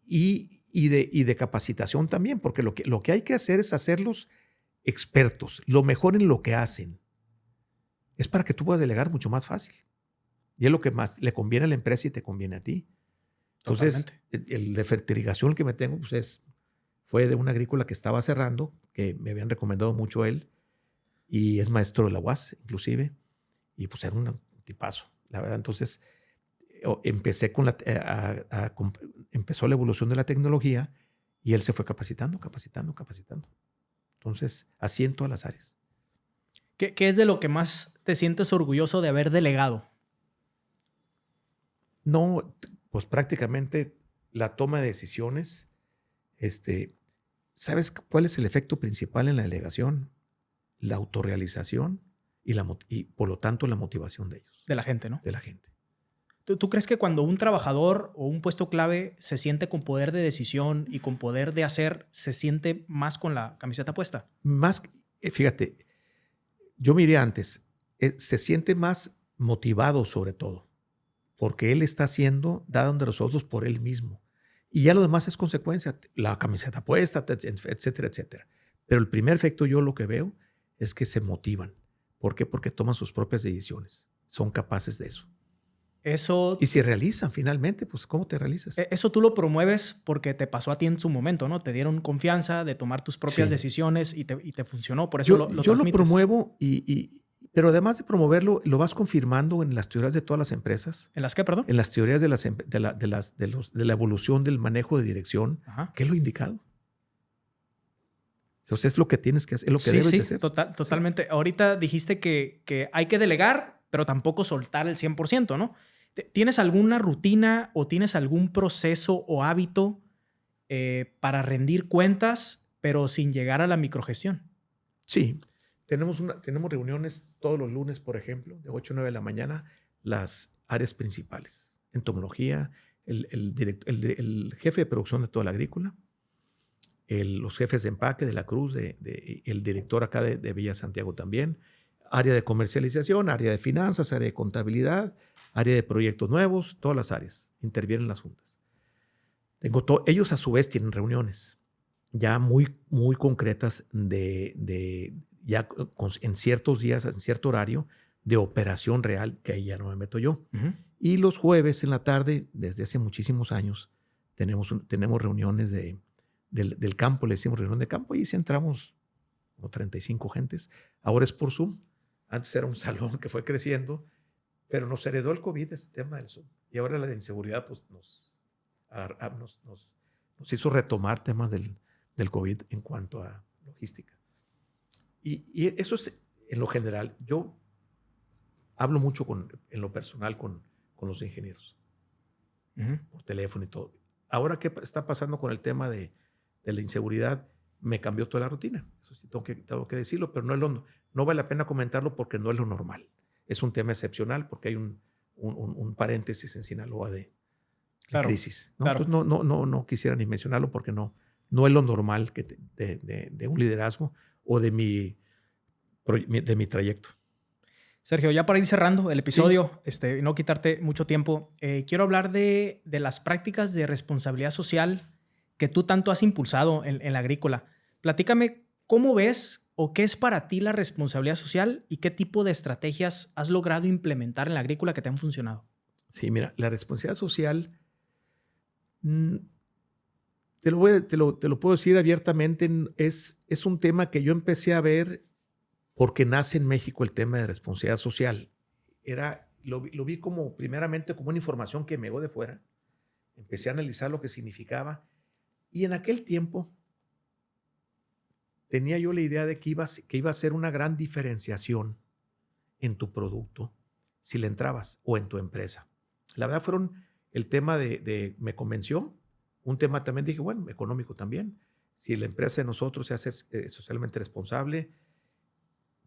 y de capacitación también, porque lo que hay que hacer es hacerlos expertos, lo mejor en lo que hacen. Es para que tú puedas delegar mucho más fácil. Y es lo que más le conviene a la empresa y te conviene a ti. Entonces, el de fertilización que me tengo fue de una agrícola que estaba cerrando, que me habían recomendado mucho él, y es maestro de la UAS, inclusive, y pues era un tipazo, la verdad. Entonces, empecé empezó la evolución de la tecnología y él se fue capacitando. Entonces, así en todas las áreas. ¿Qué es de lo que más te sientes orgulloso de haber delegado? No, pues prácticamente la toma de decisiones. ¿Sabes cuál es el efecto principal en la delegación? La autorrealización y por lo tanto la motivación de ellos, De la gente, ¿no? de la gente. ¿Tú crees que cuando un trabajador o un puesto clave se siente con poder de decisión y con poder de hacer, se siente más con la camiseta puesta? Fíjate, yo miré antes, se siente más motivado sobre todo, porque él está haciendo, dando los otros por él mismo. Y ya lo demás es consecuencia, la camiseta puesta, etcétera, etcétera. Pero el primer efecto yo lo que veo es que se motivan. ¿Por qué? Porque toman sus propias decisiones. Son capaces de eso. Eso, Y si realizan finalmente, pues ¿cómo te realizas? eso tú lo promueves porque te pasó a ti en su momento, ¿no? Te dieron confianza de tomar tus propias Sí. decisiones y te funcionó. Por eso Yo lo lo transmites. promuevo, pero además de promoverlo, lo vas confirmando en las teorías de todas las empresas, ¿En las qué, perdón? en las teorías de la evolución del manejo de dirección, Ajá. que es lo indicado. O sea, es lo que tienes que hacer, es lo que debes de hacer. Totalmente. Ahorita dijiste que hay que delegar, pero tampoco soltar el 100%, ¿no? ¿Tienes alguna rutina o tienes algún proceso o hábito para rendir cuentas, pero sin llegar a la microgestión? Sí, tenemos reuniones todos los lunes, por ejemplo, de 8 a 9 de la mañana, las áreas principales. Entomología, el jefe de producción de toda la agrícola, los jefes de empaque de la Cruz, el director acá de Villa Santiago también, área de comercialización, área de finanzas, área de contabilidad, área de proyectos nuevos, todas las áreas intervienen en las juntas. Ellos a su vez tienen reuniones ya muy, muy concretas en ciertos días, en cierto horario, de operación real, que ahí ya no me meto yo. Uh-huh. Y los jueves en la tarde, desde hace muchísimos años, tenemos reuniones del campo, le decimos reunión de campo, y sí entramos como 35 gentes. Ahora es por Zoom. Antes era un salón que fue creciendo, pero nos heredó el COVID, este tema del Zoom. Y ahora la de inseguridad pues, nos hizo retomar temas del COVID en cuanto a logística. Y eso es en lo general. Yo hablo mucho en lo personal con los ingenieros, Uh-huh. por teléfono y todo. Ahora, ¿qué está pasando con el tema de la inseguridad? Me cambió toda la rutina. Eso sí, tengo que decirlo, pero no vale la pena comentarlo porque no es lo normal. Es un tema excepcional porque hay un paréntesis en Sinaloa de crisis, ¿no? Claro. Entonces no quisiera ni mencionarlo porque no es lo normal de un liderazgo o de mi trayecto. Sergio, ya para ir cerrando el episodio, y no quitarte mucho tiempo, quiero hablar de las prácticas de responsabilidad social que tú tanto has impulsado en la agrícola. Platícame, ¿cómo ves o qué es para ti la responsabilidad social y qué tipo de estrategias has logrado implementar en la agrícola que te han funcionado? Sí, mira, la responsabilidad social, te lo puedo decir abiertamente, es un tema que yo empecé a ver porque nace en México el tema de responsabilidad social. Lo vi primeramente como una información que me llegó de fuera. Empecé a analizar lo que significaba. Y en aquel tiempo tenía yo la idea de que iba a ser una gran diferenciación en tu producto si le entrabas o en tu empresa. La verdad el tema me convenció. Un tema también dije, bueno, económico también. Si la empresa de nosotros se hace socialmente responsable,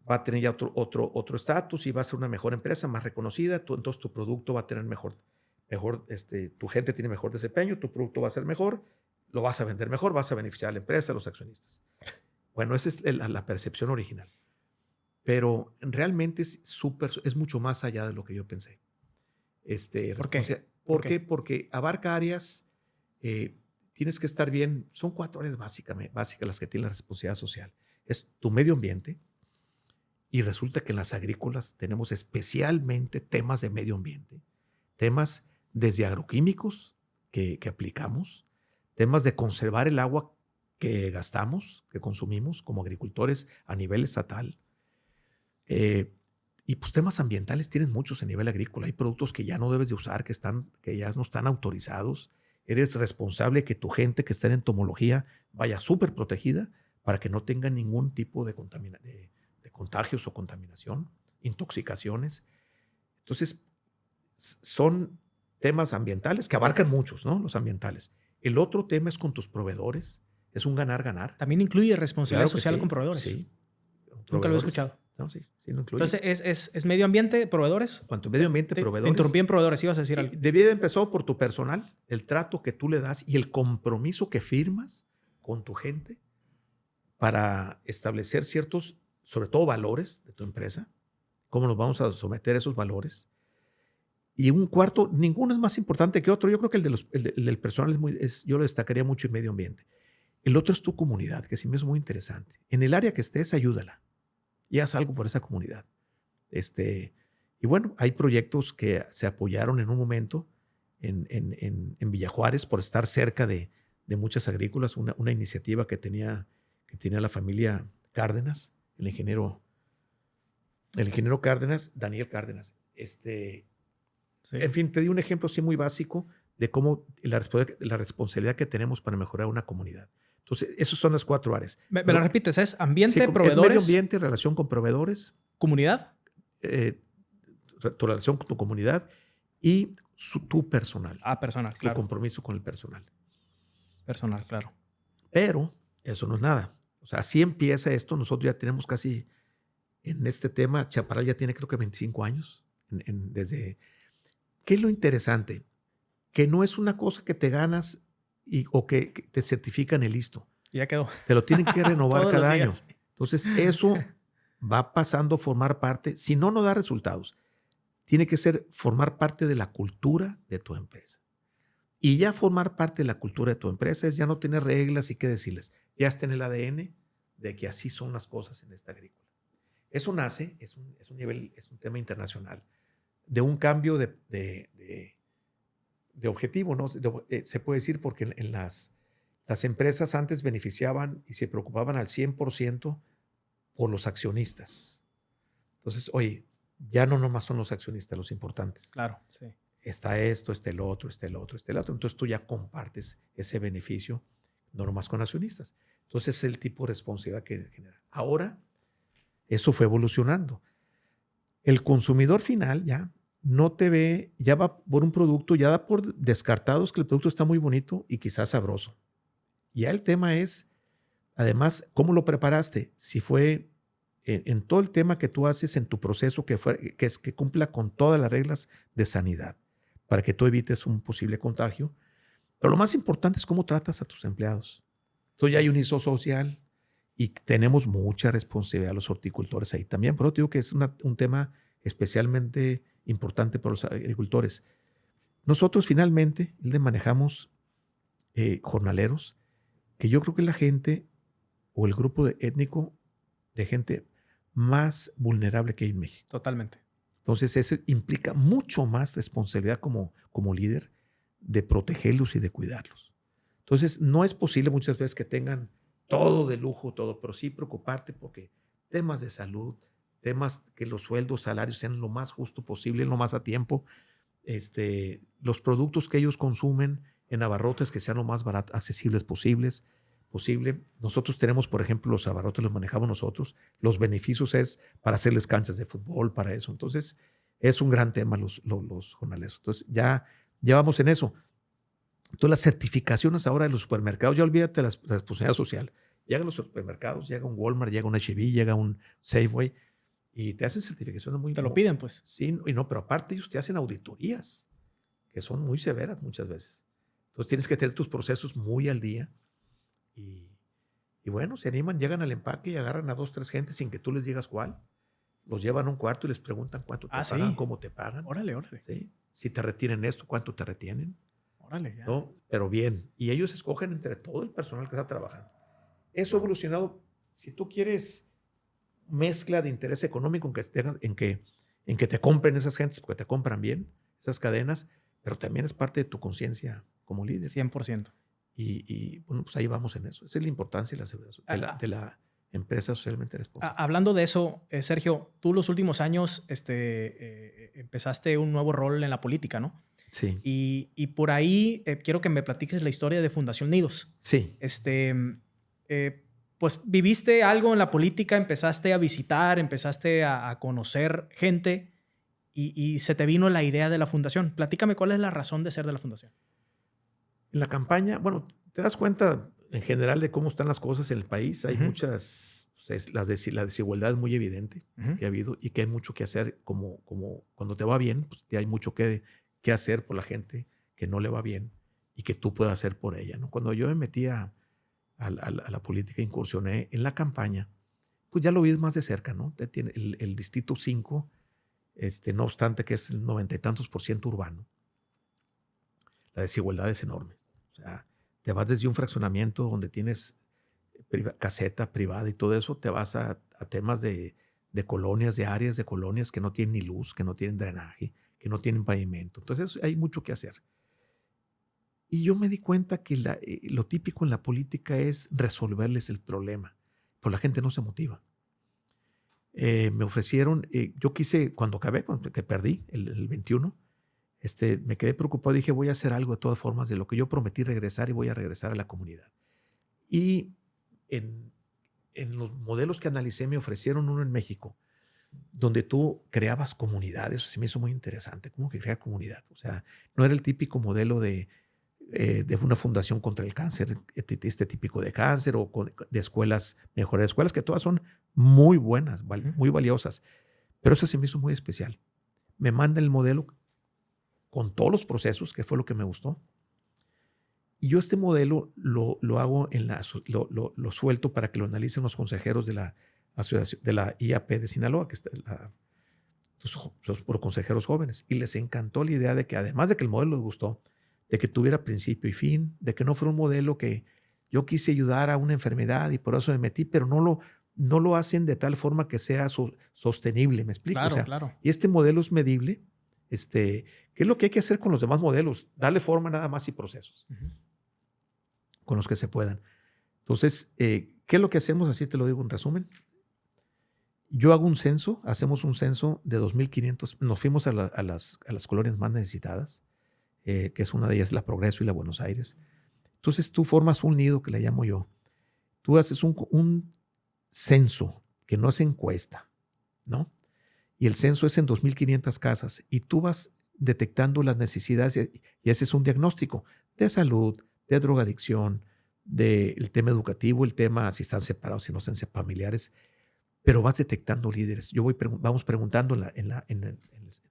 va a tener ya otro estatus y va a ser una mejor empresa, más reconocida. Entonces tu producto va a tener mejor tu gente tiene mejor desempeño, tu producto va a ser mejor, lo vas a vender mejor, vas a beneficiar a la empresa, a los accionistas. Bueno, esa es la percepción original. Pero realmente es mucho más allá de lo que yo pensé. ¿Por qué? ¿Por qué? Porque abarca áreas, tienes que estar bien. Son 4 áreas básicas las que tiene la responsabilidad social. Es tu medio ambiente, y resulta que en las agrícolas tenemos especialmente temas de medio ambiente, temas desde agroquímicos que aplicamos, temas de conservar el agua que gastamos, que consumimos como agricultores a nivel estatal. Y pues temas ambientales tienes muchos a nivel agrícola. Hay productos que ya no debes de usar, que ya no están autorizados. Eres responsable que tu gente que está en entomología vaya súper protegida para que no tenga ningún tipo de contagios o contaminación, intoxicaciones. Entonces, son temas ambientales que abarcan muchos, ¿no? Los ambientales. El otro tema es con tus proveedores. Es un ganar-ganar. También incluye responsabilidad Claro que social sí, con proveedores. Sí. Nunca lo he escuchado. No, sí. Sí, lo incluye. Entonces, ¿es medio ambiente, proveedores? Cuanto medio ambiente, Te proveedores. interrumpí en proveedores, ibas a decir algo. Debía de empezar por tu personal, el trato que tú le das y el compromiso que firmas con tu gente para establecer ciertos, sobre todo valores de tu empresa, cómo nos vamos a someter a esos valores. Y un cuarto, ninguno es más importante que otro. Yo creo que el del personal yo lo destacaría mucho en medio ambiente. El otro es tu comunidad, que sí me es muy interesante. En el área que estés, ayúdala y haz algo por esa comunidad. Y bueno, hay proyectos que se apoyaron en un momento en Villa Juárez por estar cerca de muchas agrícolas, una iniciativa que tenía la familia Cárdenas, el ingeniero Cárdenas, Daniel Cárdenas. Sí. En fin, te di un ejemplo sí muy básico de cómo la responsabilidad que tenemos para mejorar una comunidad. Entonces, esas son las 4 áreas. ¿Me la repites? ¿Es ambiente, Sí, proveedores? es medio ambiente, relación con proveedores, ¿Comunidad? Tu relación con tu comunidad y tu personal. Personal, Tu claro. compromiso con el personal. Personal, claro. Pero eso no es nada. O sea, así empieza esto. Nosotros ya tenemos casi en este tema, Chaparral ya tiene creo que 25 años. ¿Qué es lo interesante? Que no es una cosa que te ganas o que te certifican y listo. Ya quedó. Te lo tienen que renovar Todos cada los año. días. Entonces, eso va pasando a formar parte. Si no da resultados, tiene que formar parte de la cultura de tu empresa. Y ya formar parte de la cultura de tu empresa es ya no tener reglas y qué decirles. Ya está en el ADN de que así son las cosas en esta agrícola. Eso nace, es un tema internacional, de un cambio de objetivo, ¿no? Se puede decir porque en las empresas antes beneficiaban y se preocupaban al 100% por los accionistas. Entonces, oye, ya no nomás son los accionistas los importantes. Claro, sí. Está esto, está el otro, está el otro, está el otro. Entonces tú ya compartes ese beneficio, no nomás con accionistas. Entonces es el tipo de responsabilidad que genera. Ahora, eso fue evolucionando. El consumidor final ya no te ve, ya va por un producto, ya da por descartados que el producto está muy bonito y quizás sabroso. Ya el tema es, además, ¿cómo lo preparaste? Si fue en todo el tema que tú haces en tu proceso que cumpla con todas las reglas de sanidad para que tú evites un posible contagio. Pero lo más importante es cómo tratas a tus empleados. Entonces ya hay un ISO social y tenemos mucha responsabilidad los horticultores ahí también. Pero te digo que es un tema especialmente importante para los agricultores. Nosotros finalmente manejamos jornaleros, que yo creo que es la gente o el grupo étnico de gente más vulnerable que hay en México. Totalmente. Entonces, eso implica mucho más responsabilidad como líder de protegerlos y de cuidarlos. Entonces, no es posible muchas veces que tengan todo de lujo, todo, pero sí preocuparte porque temas de salud, temas que los sueldos, salarios sean lo más justo posible, lo más a tiempo, los productos que ellos consumen en abarrotes que sean lo más accesibles posible. Nosotros tenemos, por ejemplo, los abarrotes los manejamos nosotros. Los beneficios es para hacerles canchas de fútbol, para eso. Entonces, es un gran tema los jornaleros. Entonces, ya vamos en eso. Entonces, las certificaciones ahora de los supermercados, ya olvídate de la responsabilidad social. Llegan los supermercados, llega un Walmart, llega un H-E-B, llega un Safeway y te hacen certificaciones muy... Te lo piden, pues. Sí, y no, pero aparte ellos te hacen auditorías que son muy severas muchas veces. Entonces, tienes que tener tus procesos muy al día. Y bueno, se animan, llegan al empaque y agarran a 2, 3 gentes sin que tú les digas cuál. Los llevan a un cuarto y les preguntan cuánto te pagan, sí. cómo te pagan. Órale. ¿Sí? Si te retienen esto, cuánto te retienen. Órale, ya. ¿No? Pero bien. Y ellos escogen entre todo el personal que está trabajando. Eso ha evolucionado. Si tú quieres mezcla de interés económico en que te compren esas gentes, porque te compran bien, esas cadenas, pero también es parte de tu conciencia como líder. 100%. Y bueno, pues ahí vamos en eso. Esa es la importancia y la seguridad de la empresa socialmente responsable. Hablando de eso, Sergio, tú los últimos años empezaste un nuevo rol en la política, ¿no? Sí. Y por ahí quiero que me platiques la historia de Fundación Nidos. Sí. Pues viviste algo en la política, empezaste a visitar, empezaste a conocer gente y se te vino la idea de la fundación. Platícame cuál es la razón de ser de la fundación. En la campaña, bueno, te das cuenta en general de cómo están las cosas en el país. Hay muchas Pues la desigualdad es muy evidente que ha habido y que hay mucho que hacer. Como cuando te va bien, pues hay mucho que hacer por la gente que no le va bien y que tú puedas hacer por ella, ¿no? Cuando yo me metí a la política, incursioné en la campaña, pues ya lo vi más de cerca, ¿no? El Distrito 5, no obstante que es el 90 y tantos % urbano, la desigualdad es enorme. O sea, te vas desde un fraccionamiento donde tienes caseta privada y todo eso, te vas a temas de colonias, de áreas de colonias que no tienen ni luz, que no tienen drenaje, que no tienen pavimento. Entonces hay mucho que hacer. Y yo me di cuenta que lo típico en la política es resolverles el problema, pero la gente no se motiva. Me ofrecieron, yo quise, cuando que perdí el 21, me quedé preocupado y dije, voy a hacer algo de todas formas de lo que yo prometí regresar y voy a regresar a la comunidad. Y en los modelos que analicé me ofrecieron uno en México, donde tú creabas comunidades. Eso se me hizo muy interesante, ¿cómo que crear comunidad? O sea, no era el típico modelo de una fundación contra el cáncer, típico de cáncer o de escuelas, mejores escuelas, que todas son muy buenas, muy valiosas. Pero eso se me hizo muy especial. Me manda el modelo con todos los procesos, que fue lo que me gustó. Y yo este modelo lo hago, lo suelto para que lo analicen los consejeros de la asociación, de la IAP de Sinaloa, que está son por consejeros jóvenes. Y les encantó la idea de que, además de que el modelo les gustó, de que tuviera principio y fin, de que no fuera un modelo que yo quise ayudar a una enfermedad y por eso me metí, pero no lo hacen de tal forma que sea sostenible, ¿me explico? Claro, O sea, claro. Y este modelo es medible. ¿Qué es lo que hay que hacer con los demás modelos? Darle forma nada más y procesos con los que se puedan. Entonces, ¿qué es lo que hacemos? Así te lo digo en resumen. Yo hago un censo, hacemos un censo de 2,500, nos fuimos a las colonias más necesitadas, que es una de ellas la Progreso y la Buenos Aires. Entonces tú formas un nido, que le llamo yo. Tú haces un censo, que no es encuesta, ¿no? Y el censo es en 2,500 casas y tú vas detectando las necesidades y haces un diagnóstico de salud, de drogadicción, del tema educativo, el tema si están separados, si no están familiares, pero vas detectando líderes. Vamos preguntando en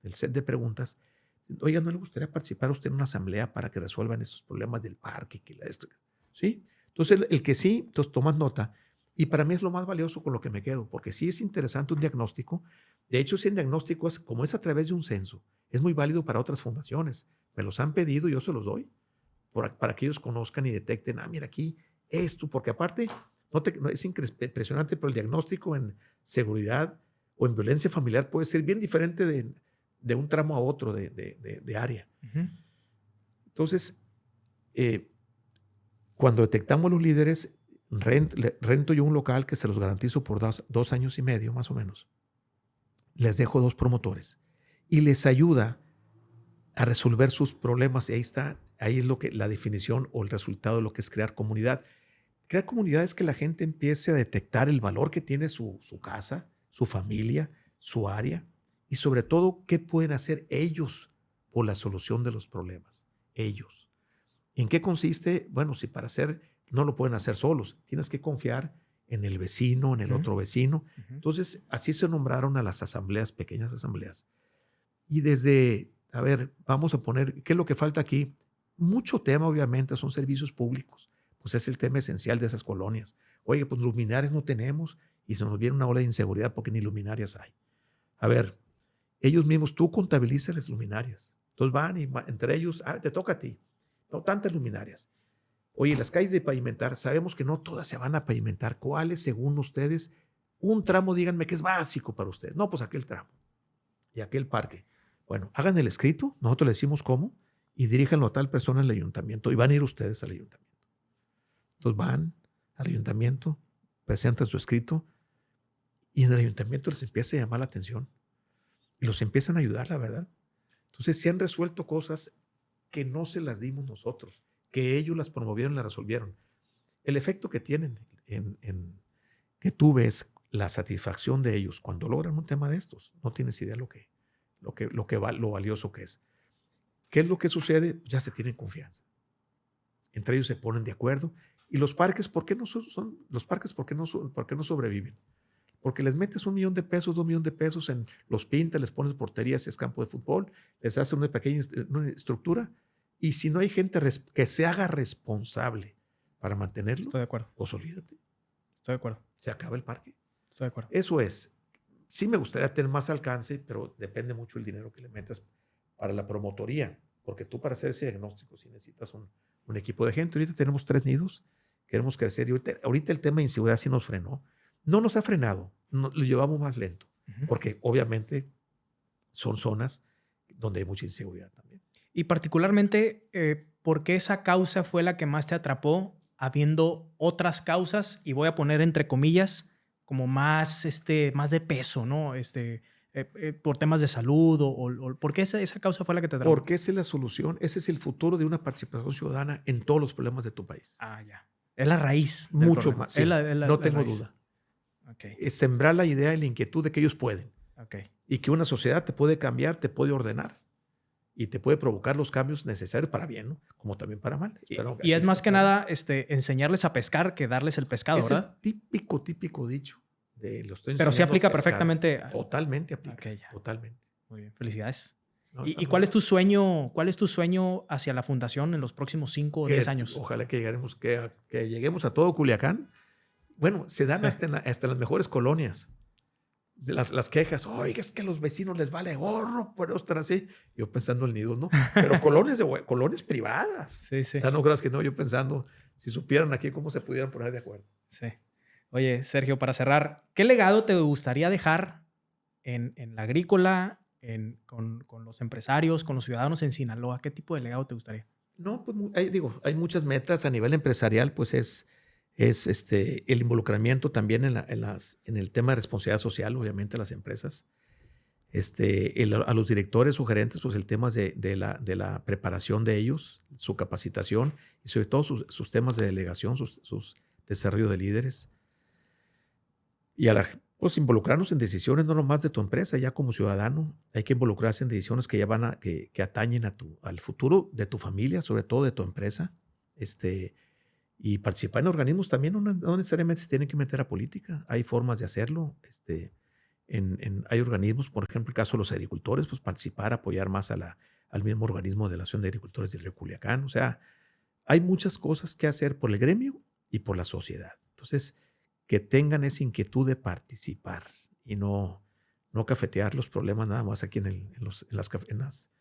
el set de preguntas. Oiga, ¿no le gustaría participar usted en una asamblea para que resuelvan esos problemas del parque? ¿Sí? Entonces, el que sí, entonces tomas nota. Y para mí es lo más valioso con lo que me quedo, porque sí es interesante un diagnóstico. De hecho, ese diagnóstico, como es a través de un censo, es muy válido para otras fundaciones. Me los han pedido y yo se los doy para que ellos conozcan y detecten, mira aquí esto, porque aparte es impresionante, pero el diagnóstico en seguridad o en violencia familiar puede ser bien diferente de un tramo a otro de área. Entonces, cuando detectamos los líderes, rento yo un local que se los garantizo por 2 años y medio, más o menos. Les dejo 2 promotores y les ayuda a resolver sus problemas. Y ahí es la definición o el resultado de lo que es crear comunidad. Crear comunidad es que la gente empiece a detectar el valor que tiene su casa, su familia, su área y sobre todo qué pueden hacer ellos por la solución de los problemas. Ellos. ¿En qué consiste? Bueno, si para hacer no lo pueden hacer solos, tienes que confiar en el vecino, en el otro vecino. Entonces, así se nombraron a las asambleas, pequeñas asambleas. Y vamos a poner, ¿qué es lo que falta aquí? Mucho tema, obviamente, son servicios públicos. Pues es el tema esencial de esas colonias. Oye, pues luminarias no tenemos y se nos viene una ola de inseguridad porque ni luminarias hay. A ver, ellos mismos, tú contabilizas luminarias. Entonces van y entre ellos, te toca a ti. No tantas luminarias. Oye, las calles de pavimentar, sabemos que no todas se van a pavimentar. ¿Cuáles, según ustedes? Un tramo, díganme que es básico para ustedes. No, pues aquel tramo y aquel parque. Bueno, hagan el escrito, nosotros le decimos cómo, y diríjanlo a tal persona en el ayuntamiento, y van a ir ustedes al ayuntamiento. Entonces van al ayuntamiento, presentan su escrito, y en el ayuntamiento les empieza a llamar la atención, y los empiezan a ayudar, la verdad. Entonces se han resuelto cosas que no se las dimos nosotros, que ellos las promovieron y las resolvieron. El efecto que tienen que tú ves la satisfacción de ellos cuando logran un tema de estos, no tienes idea lo valioso que es. ¿Qué es lo que sucede? Ya se tienen confianza. Entre ellos se ponen de acuerdo ¿Y los parques por qué no por qué no sobreviven? Porque les metes $1 millón, $2 millones, los pintas, les pones porterías si es campo de fútbol, les haces una pequeña una estructura, y si no hay gente que se haga responsable para mantenerlo, Estoy de acuerdo. pues olvídate, Estoy de acuerdo. se acaba el parque. Estoy de acuerdo. Eso es. Sí me gustaría tener más alcance, pero depende mucho el dinero que le metas para la promotoría, porque tú para hacer ese diagnóstico sí necesitas un equipo de gente. Ahorita tenemos 3 nidos, queremos crecer, y ahorita el tema de inseguridad sí nos frenó. No nos ha frenado, lo llevamos más lento, porque obviamente son zonas donde hay mucha inseguridad también. Y particularmente, ¿por qué esa causa fue la que más te atrapó, habiendo otras causas, y voy a poner entre comillas, como más de peso, ¿no? Por temas de salud, o ¿por qué esa causa fue la que te atrapó? Porque esa es la solución, ese es el futuro de una participación ciudadana en todos los problemas de tu país. Ah, ya. Es la raíz del Mucho problema. más, sí, no tengo duda. Okay. Es sembrar la idea y la inquietud de que ellos pueden. Okay. Y que una sociedad te puede cambiar, te puede ordenar y te puede provocar los cambios necesarios para bien, ¿no? Como también para mal. Y es más que nada enseñarles a pescar que darles el pescado, es ¿verdad? el típico dicho. Pero sí aplica perfectamente. Totalmente aplica. Okay, totalmente. Muy bien, felicidades. No, ¿Y cuál es tu sueño? ¿Cuál es tu sueño hacia la fundación en los próximos 5 o 10 años? Ojalá que lleguemos a todo Culiacán. Bueno, se dan hasta en las mejores colonias. Las quejas, oiga, es que a los vecinos les vale gorro por estar así. Yo pensando en nidos, ¿no? Pero colonias privadas. Sí, sí. O sea, no creas que no, yo pensando, si supieran aquí cómo se pudieran poner de acuerdo. Sí. Oye, Sergio, para cerrar, ¿qué legado te gustaría dejar en la agrícola, con los empresarios, con los ciudadanos en Sinaloa? ¿Qué tipo de legado te gustaría? No, pues hay muchas metas a nivel empresarial, pues es el involucramiento también en el tema de responsabilidad social, obviamente, a las empresas. A los directores o gerentes, pues el tema de la preparación de ellos, su capacitación y sobre todo sus temas de delegación, sus desarrollo de líderes. Y pues involucrarnos en decisiones no nomás de tu empresa, ya como ciudadano, hay que involucrarse en decisiones que ya que atañen al futuro de tu familia, sobre todo de tu empresa. Y participar en organismos también no necesariamente se tienen que meter a política. Hay formas de hacerlo. Hay organismos, por ejemplo, el caso de los agricultores, pues participar, apoyar más al mismo organismo de la Asociación de Agricultores del Río Culiacán. O sea, hay muchas cosas que hacer por el gremio y por la sociedad. Entonces, que tengan esa inquietud de participar y no cafetear los problemas nada más aquí en los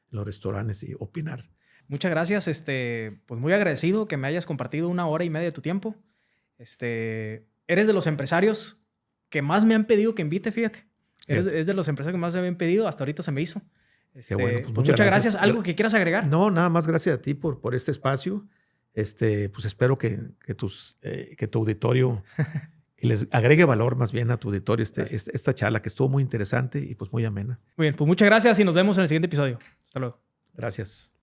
restaurantes y opinar. Muchas gracias. Pues muy agradecido que me hayas compartido 1 hora y media de tu tiempo. Eres de los empresarios que más me han pedido que invite, fíjate. Es de los empresarios que más me habían pedido. Hasta ahorita se me hizo. Qué bueno, pues muchas gracias. ¿Algo que quieras agregar? No, nada más gracias a ti por este espacio. Pues espero que tu auditorio les agregue valor más bien a tu auditorio esta charla que estuvo muy interesante y pues muy amena. Muy bien, pues muchas gracias y nos vemos en el siguiente episodio. Hasta luego. Gracias.